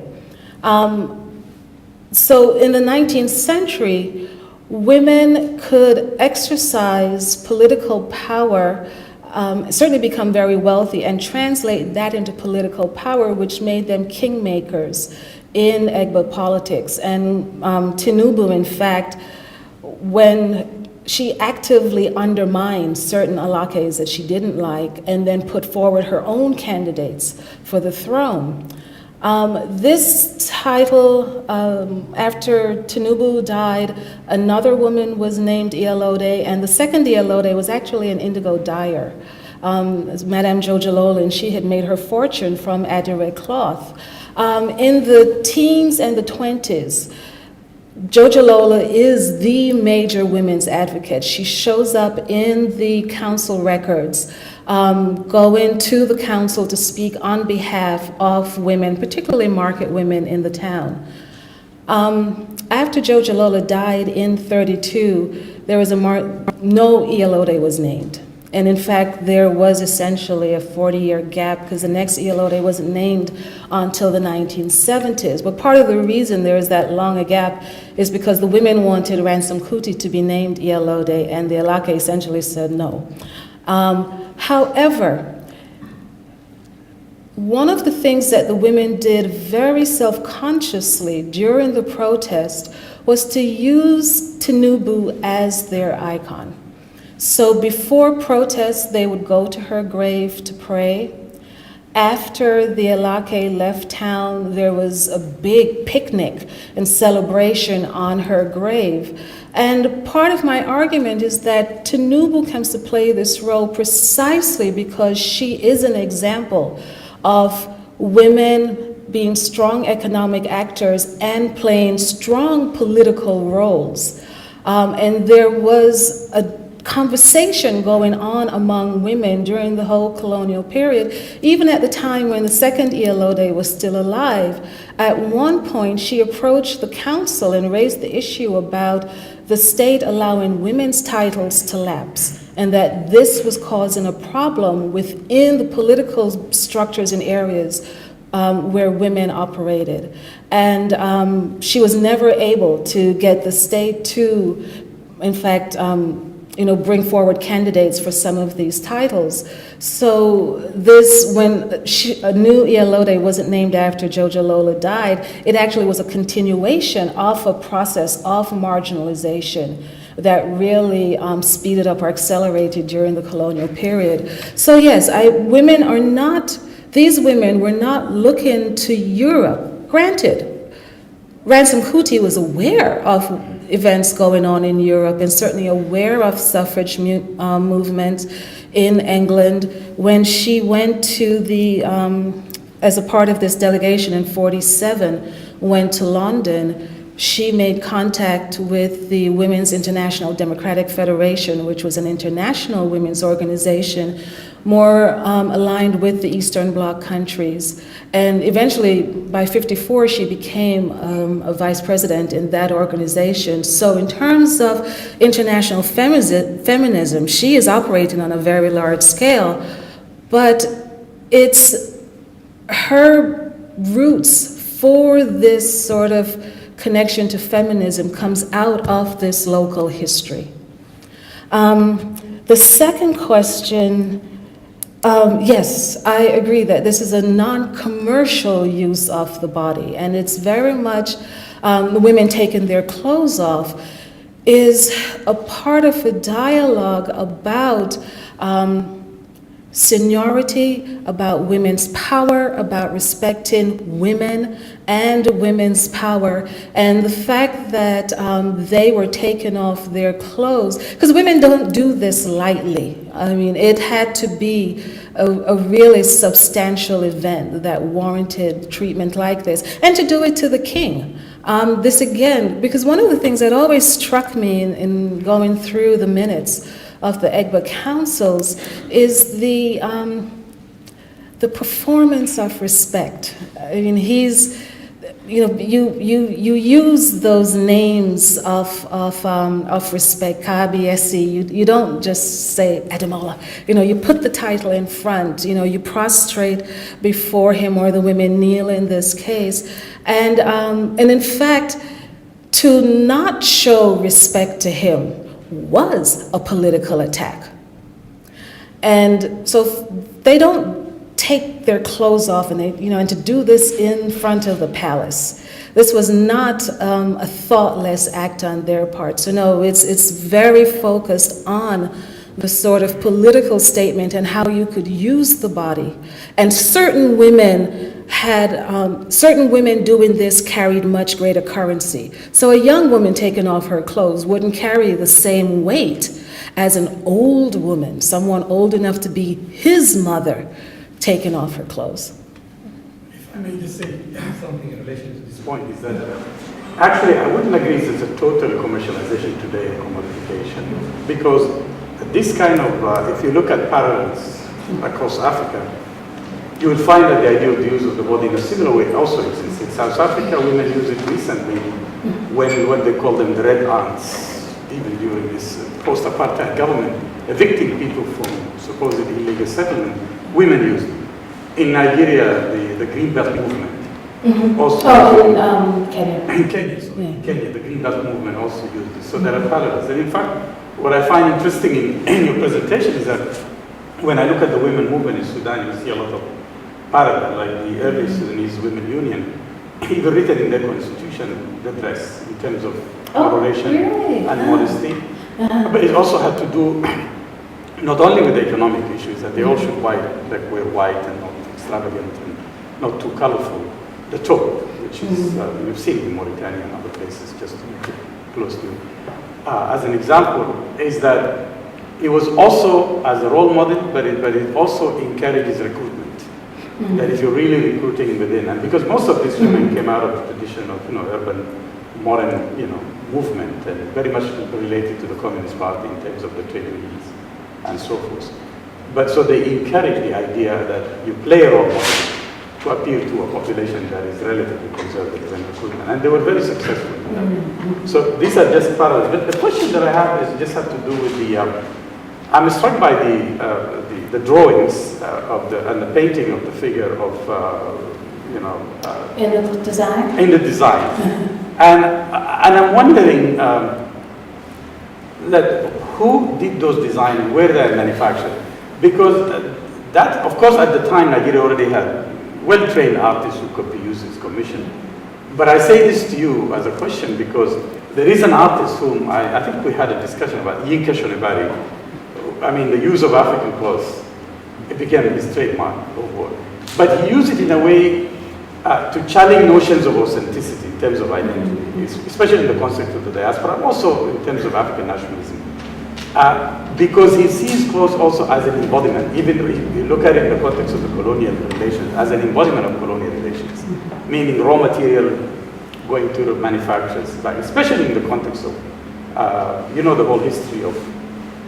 So in the 19th century, women could exercise political power, certainly become very wealthy, and translate that into political power, which made them kingmakers in Egba politics. And Tinubu, in fact, when she actively undermined certain Alakes that she didn't like and then put forward her own candidates for the throne. This title, after Tinubu died, another woman was named Iyalode, and the second Iyalode was actually an indigo dyer, Madame Jojolola, and she had made her fortune from Adire cloth. In the teens and the 20s, Jojolola is the major women's advocate. She shows up in the council records, going to the council to speak on behalf of women, particularly market women in the town. After Jojolola died in 32, there was no Iyalode was named. And in fact, there was essentially a 40-year gap because the next Iyalode wasn't named until the 1970s. But part of the reason there is that long a gap is because the women wanted Ransom Kuti to be named Iyalode, and the Alake essentially said no. However, one of the things that the women did very self-consciously during the protest was to use Tinubu as their icon. So before protests, they would go to her grave to pray. After the Alake left town, there was a big picnic and celebration on her grave. And part of my argument is that Tinubu comes to play this role precisely because she is an example of women being strong economic actors and playing strong political roles. And there was a conversation going on among women during the whole colonial period, even at the time when the second Iyalode was still alive. At one point, she approached the council and raised the issue about the state allowing women's titles to lapse, and that this was causing a problem within the political structures and areas where women operated. And she was never able to get the state to, in fact, bring forward candidates for some of these titles. So when a new Iyalode wasn't named after Jojolola died, it actually was a continuation of a process of marginalization that really speeded up or accelerated during the colonial period. So yes, these women were not looking to Europe. Granted, Ransom Kuti was aware of events going on in Europe and certainly aware of suffrage movements. in England. When she went to the, as a part of this delegation in 47, went to London, she made contact with the Women's International Democratic Federation, which was an international women's organization, more aligned with the Eastern Bloc countries. And eventually, by 54, she became a vice president in that organization. So in terms of international feminism, she is operating on a very large scale, but it's her roots for this sort of connection to feminism comes out of this local history. The second question, yes, I agree that this is a non-commercial use of the body, and it's very much the women taking their clothes off is a part of a dialogue about seniority, about women's power, about respecting women and women's power, and the fact that they were taking off their clothes, because women don't do this lightly. I mean, it had to be a really substantial event that warranted treatment like this, and to do it to the king. This again, because one of the things that always struck me in going through the minutes of the Egba councils is the performance of respect. I mean, you use those names of respect, Kabiesi. You don't just say Ademola. You put the title in front. You prostrate before him, or the women kneel in this case, and in fact, to not show respect to him was a political attack. And so they don't take their clothes off and to do this in front of the palace. This was not a thoughtless act on their part. So no, it's very focused on the sort of political statement and how you could use the body. And certain women doing this carried much greater currency. So a young woman taking off her clothes wouldn't carry the same weight as an old woman, someone old enough to be his mother, taking off her clothes. If I may just say something in relation to this point, is that actually I wouldn't agree it's a total commercialization today, commodification, because this kind of, if you look at parallels across Africa, you will find that the idea of the use of the body in a similar way also exists. In South Africa, women use it recently when they call them the red ants, even during this post-apartheid government, evicting people from supposedly illegal settlement. Women use it. In Nigeria, the Green Belt movement also. In Kenya. In Kenya, sorry. In Kenya, the Green Belt movement also used it. So there are parallels. And in fact, what I find interesting in your presentation is that when I look at the women movement in Sudan, you see a lot of parallel, like the early Sudanese Women Union, even written in their constitution, the dress in terms of moderation and modesty. But it also had to do not only with the economic issues, that they all should wear white and not extravagant and not too colorful. The top, which is, we've seen in Mauritania and other places, just to make it close to as an example, is that it was also as a role model, but it also encourages recruitment. That if you're really recruiting within, and because most of these women came out of the tradition of urban, modern movement, and very much related to the Communist Party in terms of the trade unions and so forth. But so they encourage the idea that you play a role model to appeal to a population that is relatively conservative and recruitment, and they were very successful in that. So these are just parallels. But the question that I have is just have to do with the. I'm struck by the drawings and the painting of the figure of in the design. In the design, and I'm wondering that who did those designs and where they're manufactured, because that, of course, at the time Nigeria already had well-trained artists who could be used as commission. But I say this to you as a question because there is an artist whom I think we had a discussion about, Yinka Shonibari. I mean, the use of African clothes, it became his trademark overall. But he used it in a way to challenge notions of authenticity in terms of identity, especially in the concept of the diaspora, and also in terms of African nationalism. Because he sees clothes also as an embodiment, even if you look at it in the context of the colonial relations, as an embodiment of colonial relations, meaning raw material going to the manufacturers, like especially in the context of, the whole history of,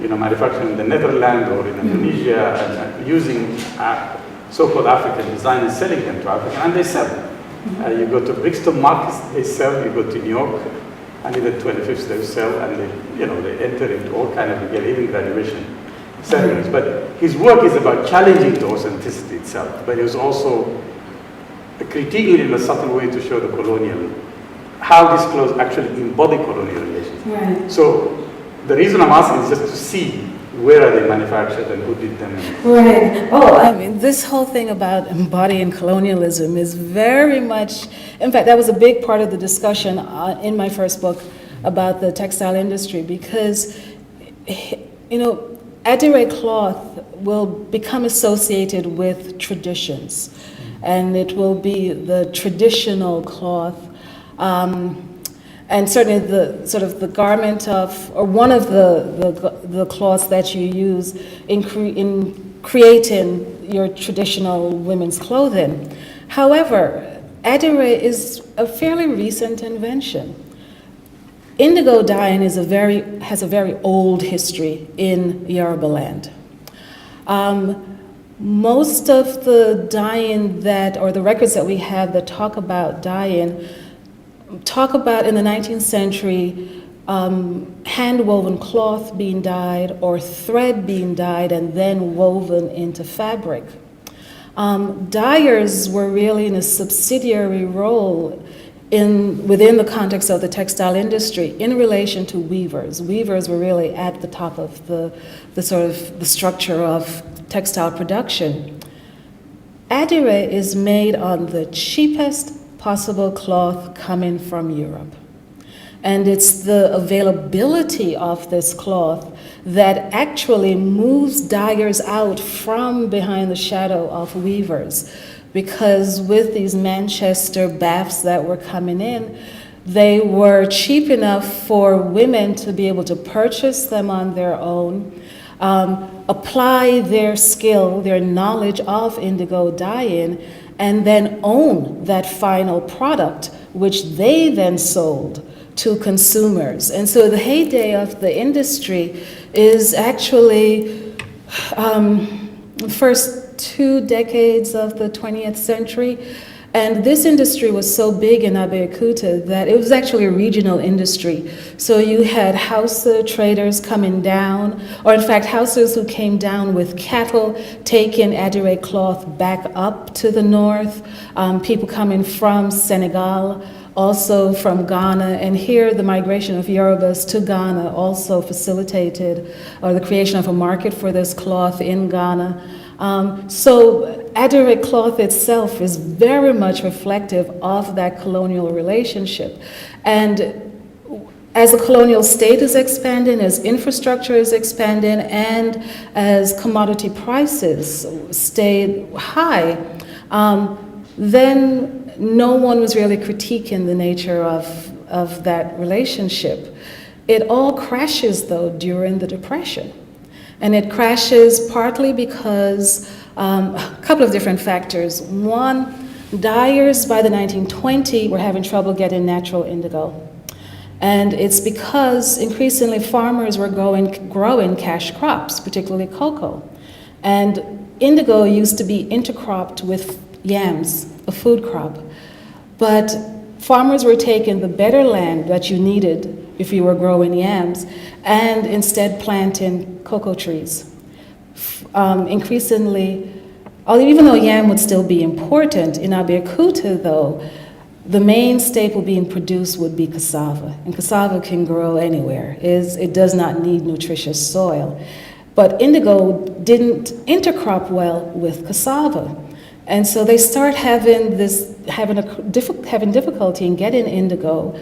manufacturing in the Netherlands or in Indonesia, and using so-called African design and selling them to African, and they sell. You go to Brixton markets, they sell. You go to New York, and in the 25th they sell, and they enter into all kind of even graduation ceremonies. But his work is about challenging the authenticity itself, but he was also critiquing it in a subtle way to show the colonial, how these clothes actually embody colonial relations. Right. So the reason I'm asking is just to see where are they manufactured and who did them. Right. Oh, I mean, this whole thing about embodying colonialism is very much, in fact, that was a big part of the discussion in my first book about the textile industry, because, Adire cloth will become associated with traditions, and it will be the traditional cloth. And certainly the sort of the garment of, or one of the cloths that you use in creating your traditional women's clothing. However, Adire is a fairly recent invention. Indigo dyeing has a very old history in Yoruba land. Most of the dyeing or the records that we have that talk about dyeing talk about in the 19th century hand-woven cloth being dyed or thread being dyed and then woven into fabric. Dyers were really in a subsidiary role within the context of the textile industry in relation to weavers. Weavers were really at the top of the structure of textile production. Adire is made on the cheapest possible cloth coming from Europe. And it's the availability of this cloth that actually moves dyers out from behind the shadow of weavers. Because with these Manchester baths that were coming in, they were cheap enough for women to be able to purchase them on their own, apply their skill, their knowledge of indigo dyeing, and then own that final product, which they then sold to consumers. And so the heyday of the industry is actually the first 2 decades of the 20th century. And this industry was so big in Abeokuta that it was actually a regional industry. So you had Hausa traders coming down, or in fact Hausas who came down with cattle, taking Adire cloth back up to the north, people coming from Senegal, also from Ghana, and here the migration of Yorubas to Ghana also facilitated the creation of a market for this cloth in Ghana. So Adire cloth itself is very much reflective of that colonial relationship. And as the colonial state is expanding, as infrastructure is expanding, and as commodity prices stayed high, then no one was really critiquing the nature of that relationship. It all crashes, though, during the Depression. And it crashes partly because a couple of different factors. One, dyers by the 1920s were having trouble getting natural indigo. And it's because increasingly farmers were growing cash crops, particularly cocoa. And indigo used to be intercropped with yams, a food crop. But farmers were taking the better land that you needed if you were growing yams, and instead planting cocoa trees. Increasingly, even though yam would still be important, in Abeokuta though, the main staple being produced would be cassava, and cassava can grow anywhere. It does not need nutritious soil. But indigo didn't intercrop well with cassava. And so they start having difficulty in getting indigo.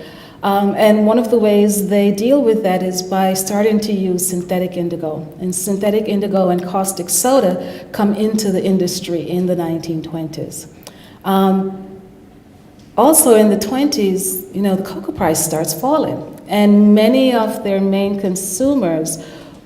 And one of the ways they deal with that is by starting to use synthetic indigo. And synthetic indigo and caustic soda come into the industry in the 1920s. Also in the 20s, the cocoa price starts falling. And many of their main consumers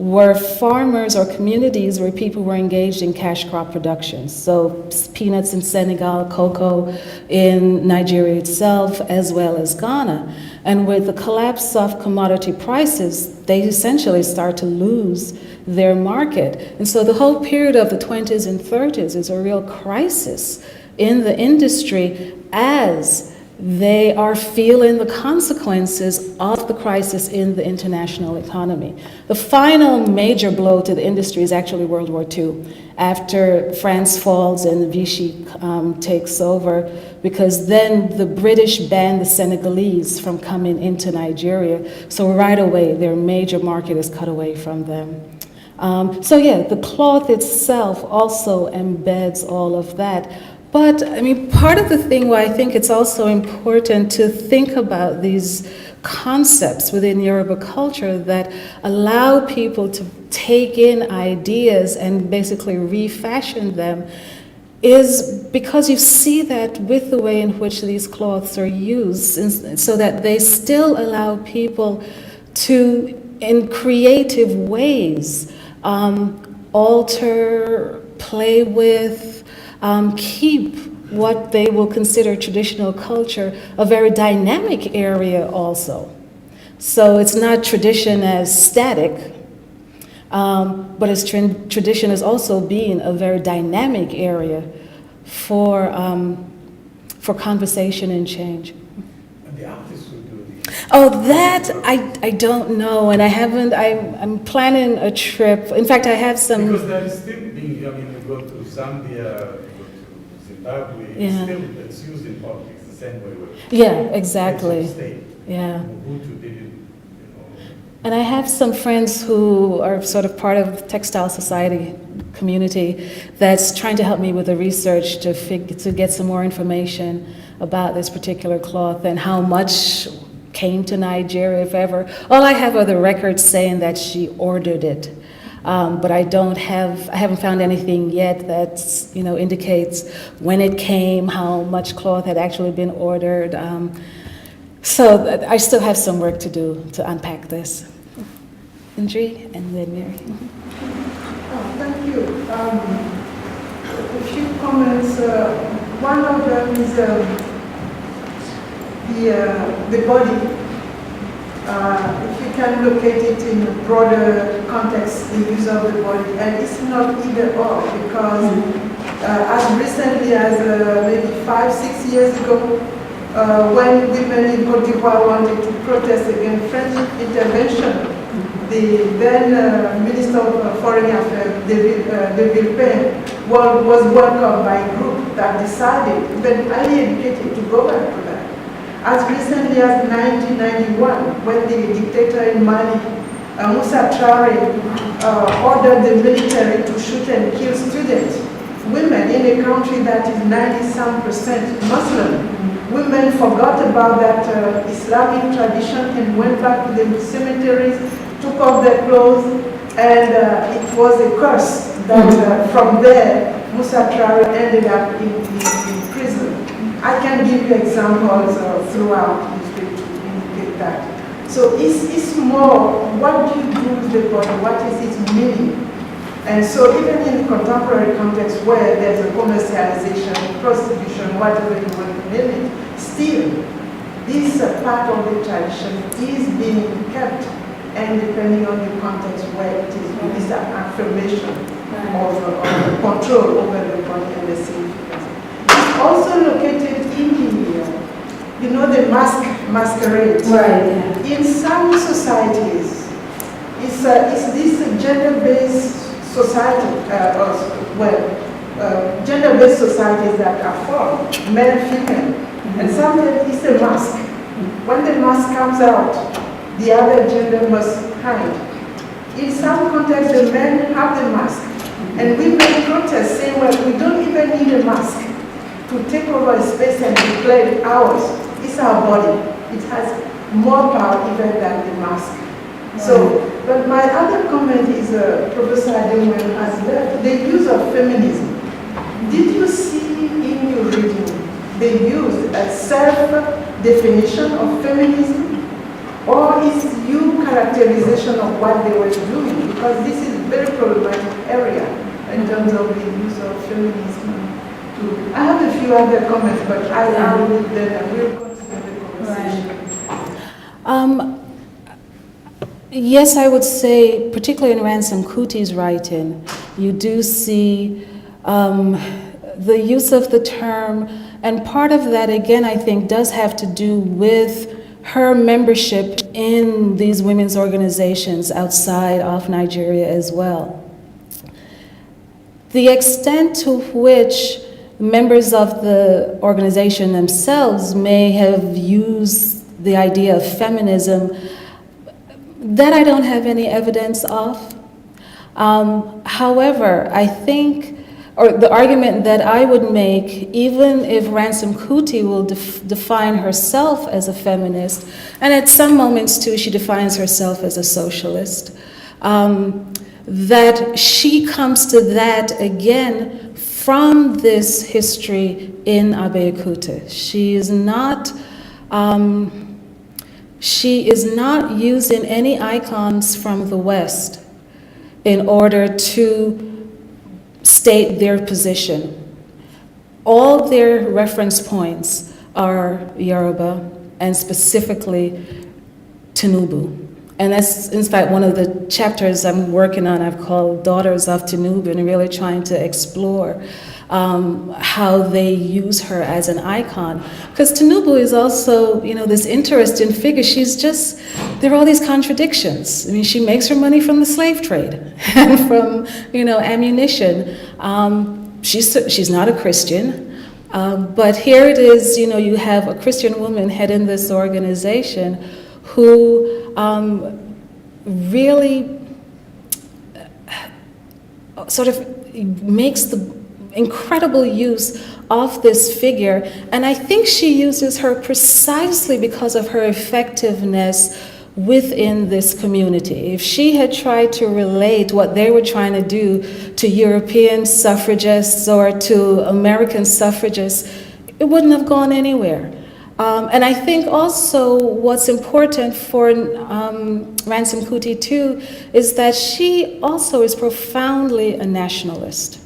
were farmers or communities where people were engaged in cash crop production. So peanuts in Senegal, cocoa in Nigeria itself, as well as Ghana. And with the collapse of commodity prices, they essentially start to lose their market. And so the whole period of the 20s and 30s is a real crisis in the industry as they are feeling the consequences of the crisis in the international economy. The final major blow to the industry is actually World War II, after France falls and Vichy takes over, because then the British banned the Senegalese from coming into Nigeria. So right away, their major market is cut away from them. So yeah, the cloth itself also embeds all of that. But I mean, part of the thing why I think it's also important to think about these concepts within Yoruba culture that allow people to take in ideas and basically refashion them is because you see that with the way in which these cloths are used, so that they still allow people to, in creative ways, alter, play with, keep what they will consider traditional culture a very dynamic area also. So it's not tradition as static, but it's tradition as also being a very dynamic area for conversation and change. And the artists will do this. Oh, that I don't know, and I haven't. I'm planning a trip. In fact, I have some. Because there is still being. I mean, you go to Zambia, you go to Zimbabwe. Yeah. It's used in politics the same way. Yeah, exactly. State. Yeah. Mobutu did it. And I have some friends who are sort of part of the Textile Society community that's trying to help me with the research to get some more information about this particular cloth and how much came to Nigeria, if ever. All I have are the records saying that she ordered it. But I haven't found anything yet that indicates when it came, how much cloth had actually been ordered. So I still have some work to do to unpack this. Indri and then Mary. Oh, thank you. A few comments. One of them is the body. If you can locate it in a broader context, the use of the body, and it's not either or, because as recently as maybe 5-6 years ago, when women in Côte d'Ivoire wanted to protest against French intervention, the then Minister of Foreign Affairs, David Payne, was welcomed by a group that decided, even highly educated, to go back to that. As recently as 1991, when the dictator in Mali, Moussa Traoré, ordered the military to shoot and kill students, women in a country that is 90-some% Muslim, women forgot about that Islamic tradition and went back to the cemeteries, took off their clothes, and it was a curse that from there, Moussa Traoré ended up in prison. I can give you examples throughout history to indicate that. So it's more, what do you do with the body? What is its meaning? And so even in the contemporary context where there's a commercialization, prostitution, whatever you want to name it, still, this part of the tradition is being kept, and depending on the context where it is an affirmation of control over the body and the significance. It's also located in the masquerade. Right. Yeah. In some societies, it's this gender-based society, gender-based societies that are formed, male, female, and sometimes it's a mask. When the mask comes out, the other gender must hide. In some contexts, the men have the mask, and women protest saying, well, we don't even need a mask to take over a space and declare it ours. It's our body. It has more power even than the mask. So, but my other comment is, Professor Ademwen has left, the use of feminism. Did you see in your reading, they used a self-definition of feminism? or is your characterization of what they were doing? Because this is a very problematic area in terms of the use of feminism. I have a few other comments, but I will continue the conversation. Yes, I would say, particularly in Ransom Kuti's writing, you do see the use of the term, and part of that, again, I think, does have to do with her membership in these women's organizations outside of Nigeria as well. The extent to which members of the organization themselves may have used the idea of feminism, that I don't have any evidence of. However, I think, or the argument that I would make, even if Ransom Kuti will define herself as a feminist, and at some moments too she defines herself as a socialist, that she comes to that again from this history in Abeokuta. She is not using any icons from the West in order to state their position. All their reference points are Yoruba, and specifically Tinubu. And that's, in fact, one of the chapters I'm working on, I've called Daughters of Tinubu, and really trying to explore how they use her as an icon. Because Tinubu is also, this interesting figure. There are all these contradictions. I mean, she makes her money from the slave trade and from, ammunition. She's not a Christian. But here it is, you have a Christian woman heading this organization who really sort of makes the incredible use of this figure, and I think she uses her precisely because of her effectiveness within this community. If she had tried to relate what they were trying to do to European suffragists or to American suffragists, it wouldn't have gone anywhere. And I think also what's important for Ransom Kuti too is that she also is profoundly a nationalist.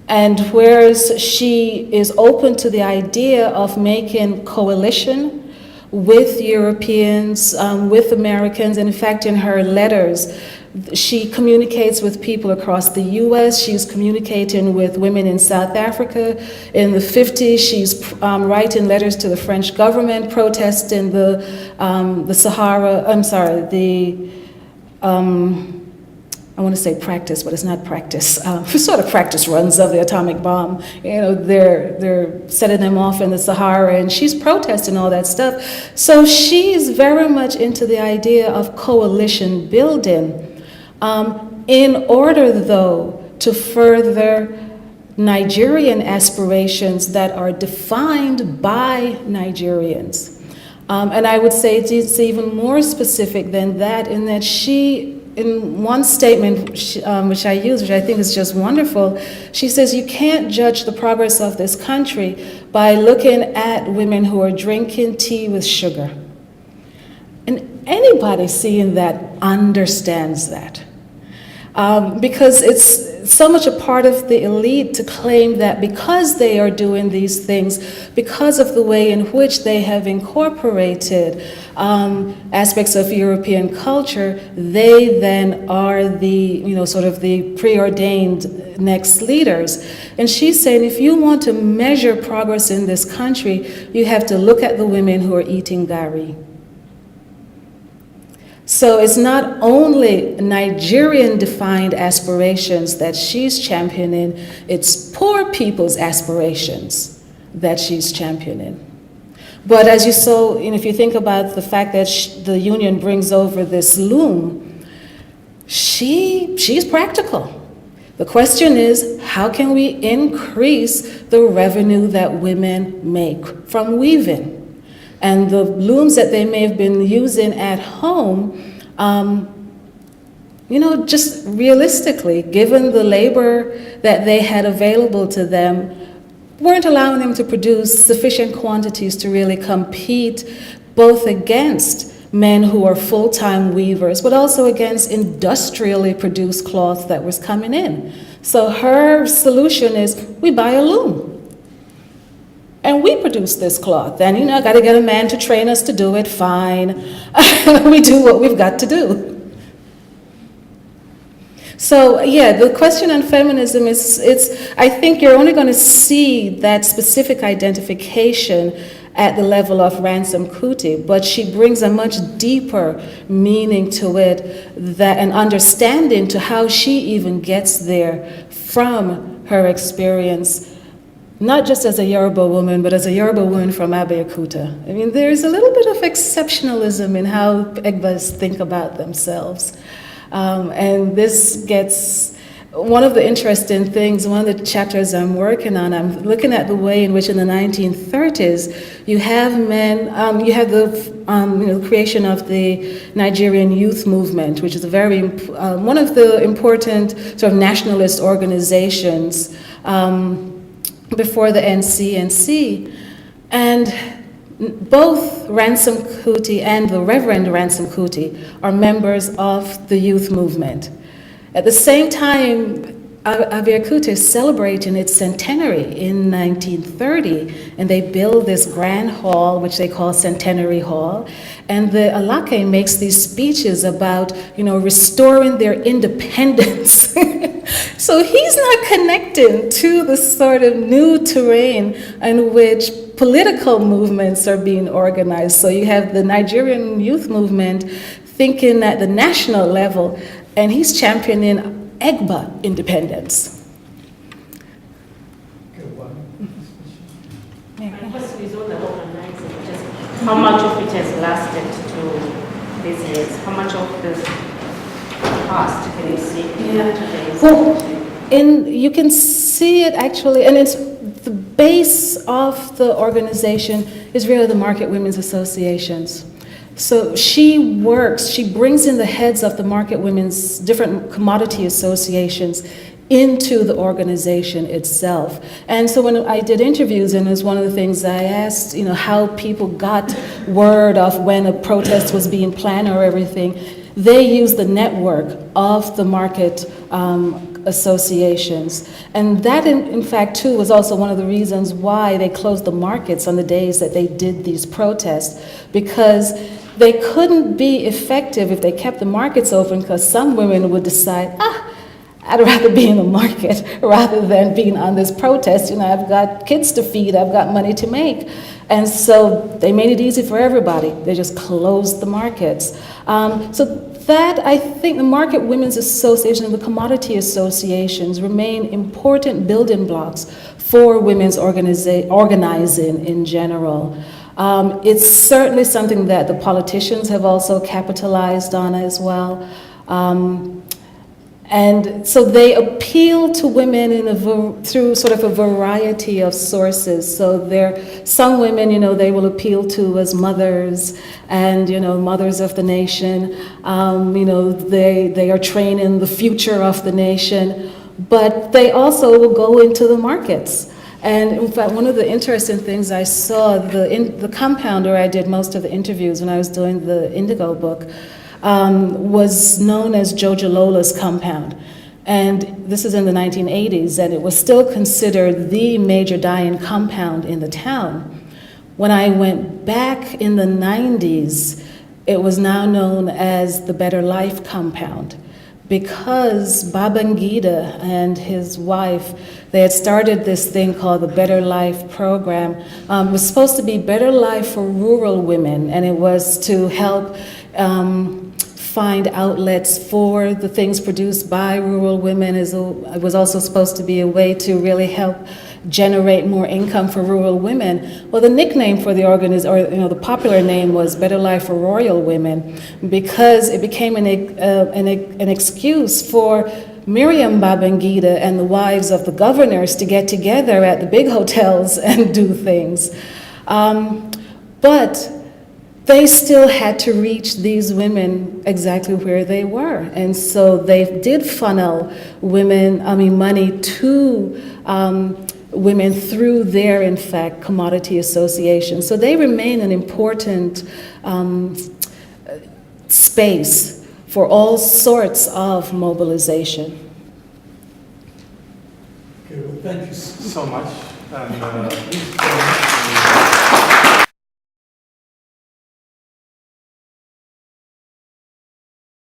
And whereas she is open to the idea of making coalition with Europeans, with Americans, and in fact in her letters, she communicates with people across the US. She's communicating with women in South Africa. In the 50s, she's writing letters to the French government protesting the Sahara, I want to say practice, but it's not practice. Sort of practice runs of the atomic bomb. They're setting them off in the Sahara, and she's protesting all that stuff. So she's very much into the idea of coalition building. In order, though, to further Nigerian aspirations that are defined by Nigerians. And I would say it's even more specific than that, in that she, in one statement which I use, which I think is just wonderful, she says, you can't judge the progress of this country by looking at women who are drinking tea with sugar. And anybody seeing that understands that. Because it's so much a part of the elite to claim that because they are doing these things, because of the way in which they have incorporated aspects of European culture, they then are the, sort of the preordained next leaders. And she's saying, if you want to measure progress in this country, you have to look at the women who are eating gari. So it's not only Nigerian-defined aspirations that she's championing, it's poor people's aspirations that she's championing. But as you saw, if you think about the fact that the union brings over this loom, she's practical. The question is, how can we increase the revenue that women make from weaving? And the looms that they may have been using at home, just realistically, given the labor that they had available to them, weren't allowing them to produce sufficient quantities to really compete both against men who are full-time weavers, but also against industrially produced cloth that was coming in. So her solution is, we buy a loom. And we produce this cloth. And, you know, I got to get a man to train us to do it, fine. We do what we've got to do. So, yeah, the question on feminism I think you're only going to see that specific identification at the level of Ransom Kuti, but she brings a much deeper meaning to it, that an understanding to how she even gets there from her experience, not just as a Yoruba woman, but as a Yoruba woman from Abeokuta. I mean, there's a little bit of exceptionalism in how Egbas think about themselves. And this gets, one of the interesting things, one of the chapters I'm working on, I'm looking at the way in which in the 1930s, you have men, you have the creation of the Nigerian youth movement, which is a very, one of the important sort of nationalist organizations before the NCNC. And both Ransom Kuti and the Reverend Ransom Kuti are members of the youth movement. At the same time, Abeokuta is celebrating its centenary in 1930, and they build this grand hall, which they call Centenary Hall, and the Alake makes these speeches about, restoring their independence. So he's not connecting to the sort of new terrain in which political movements are being organized. So you have the Nigerian youth movement thinking at the national level, and he's championing Egba independence. My question is on the organizing, just how much of it has lasted to these years? How much of the past can you see in today's? Well, you can see it actually, and it's the base of the organization is really the Market Women's Associations. So she brings in the heads of the Market Women's different commodity associations into the organization itself. And so when I did interviews, and it was one of the things I asked, how people got word of when a protest was being planned or everything, they used the network of the market associations. And that, in fact, too, was also one of the reasons why they closed the markets on the days that they did these protests, because they couldn't be effective if they kept the markets open, because some women would decide, I'd rather be in the market rather than being on this protest. I've got kids to feed, I've got money to make. And so they made it easy for everybody. They just closed the markets. So that, I think, the Market Women's Association and the commodity associations remain important building blocks for women's organizing in general. It's certainly something that the politicians have also capitalized on as well. And so they appeal to women through sort of a variety of sources. So some women, they will appeal to as mothers and, mothers of the nation. They are training the future of the nation, but they also will go into the markets. And in fact, one of the interesting things I saw, the compound where I did most of the interviews when I was doing the Indigo book, was known as Jojolola's compound. And this is in the 1980s, and it was still considered the major dyeing compound in the town. When I went back in the 90s, it was now known as the Better Life compound, because Babangida and his wife, they had started this thing called the Better Life program. It was supposed to be Better Life for rural women, and it was to help find outlets for the things produced by rural women. It was also supposed to be a way to really help generate more income for rural women. Well, the nickname for the organization, the popular name was Better Life for Royal Women, because it became an excuse for Miriam Babangida and the wives of the governors to get together at the big hotels and do things. But they still had to reach these women exactly where they were. And so they did funnel money to women through their, in fact, commodity associations. So they remain an important space for all sorts of mobilization. Okay, well, thank you so much. And,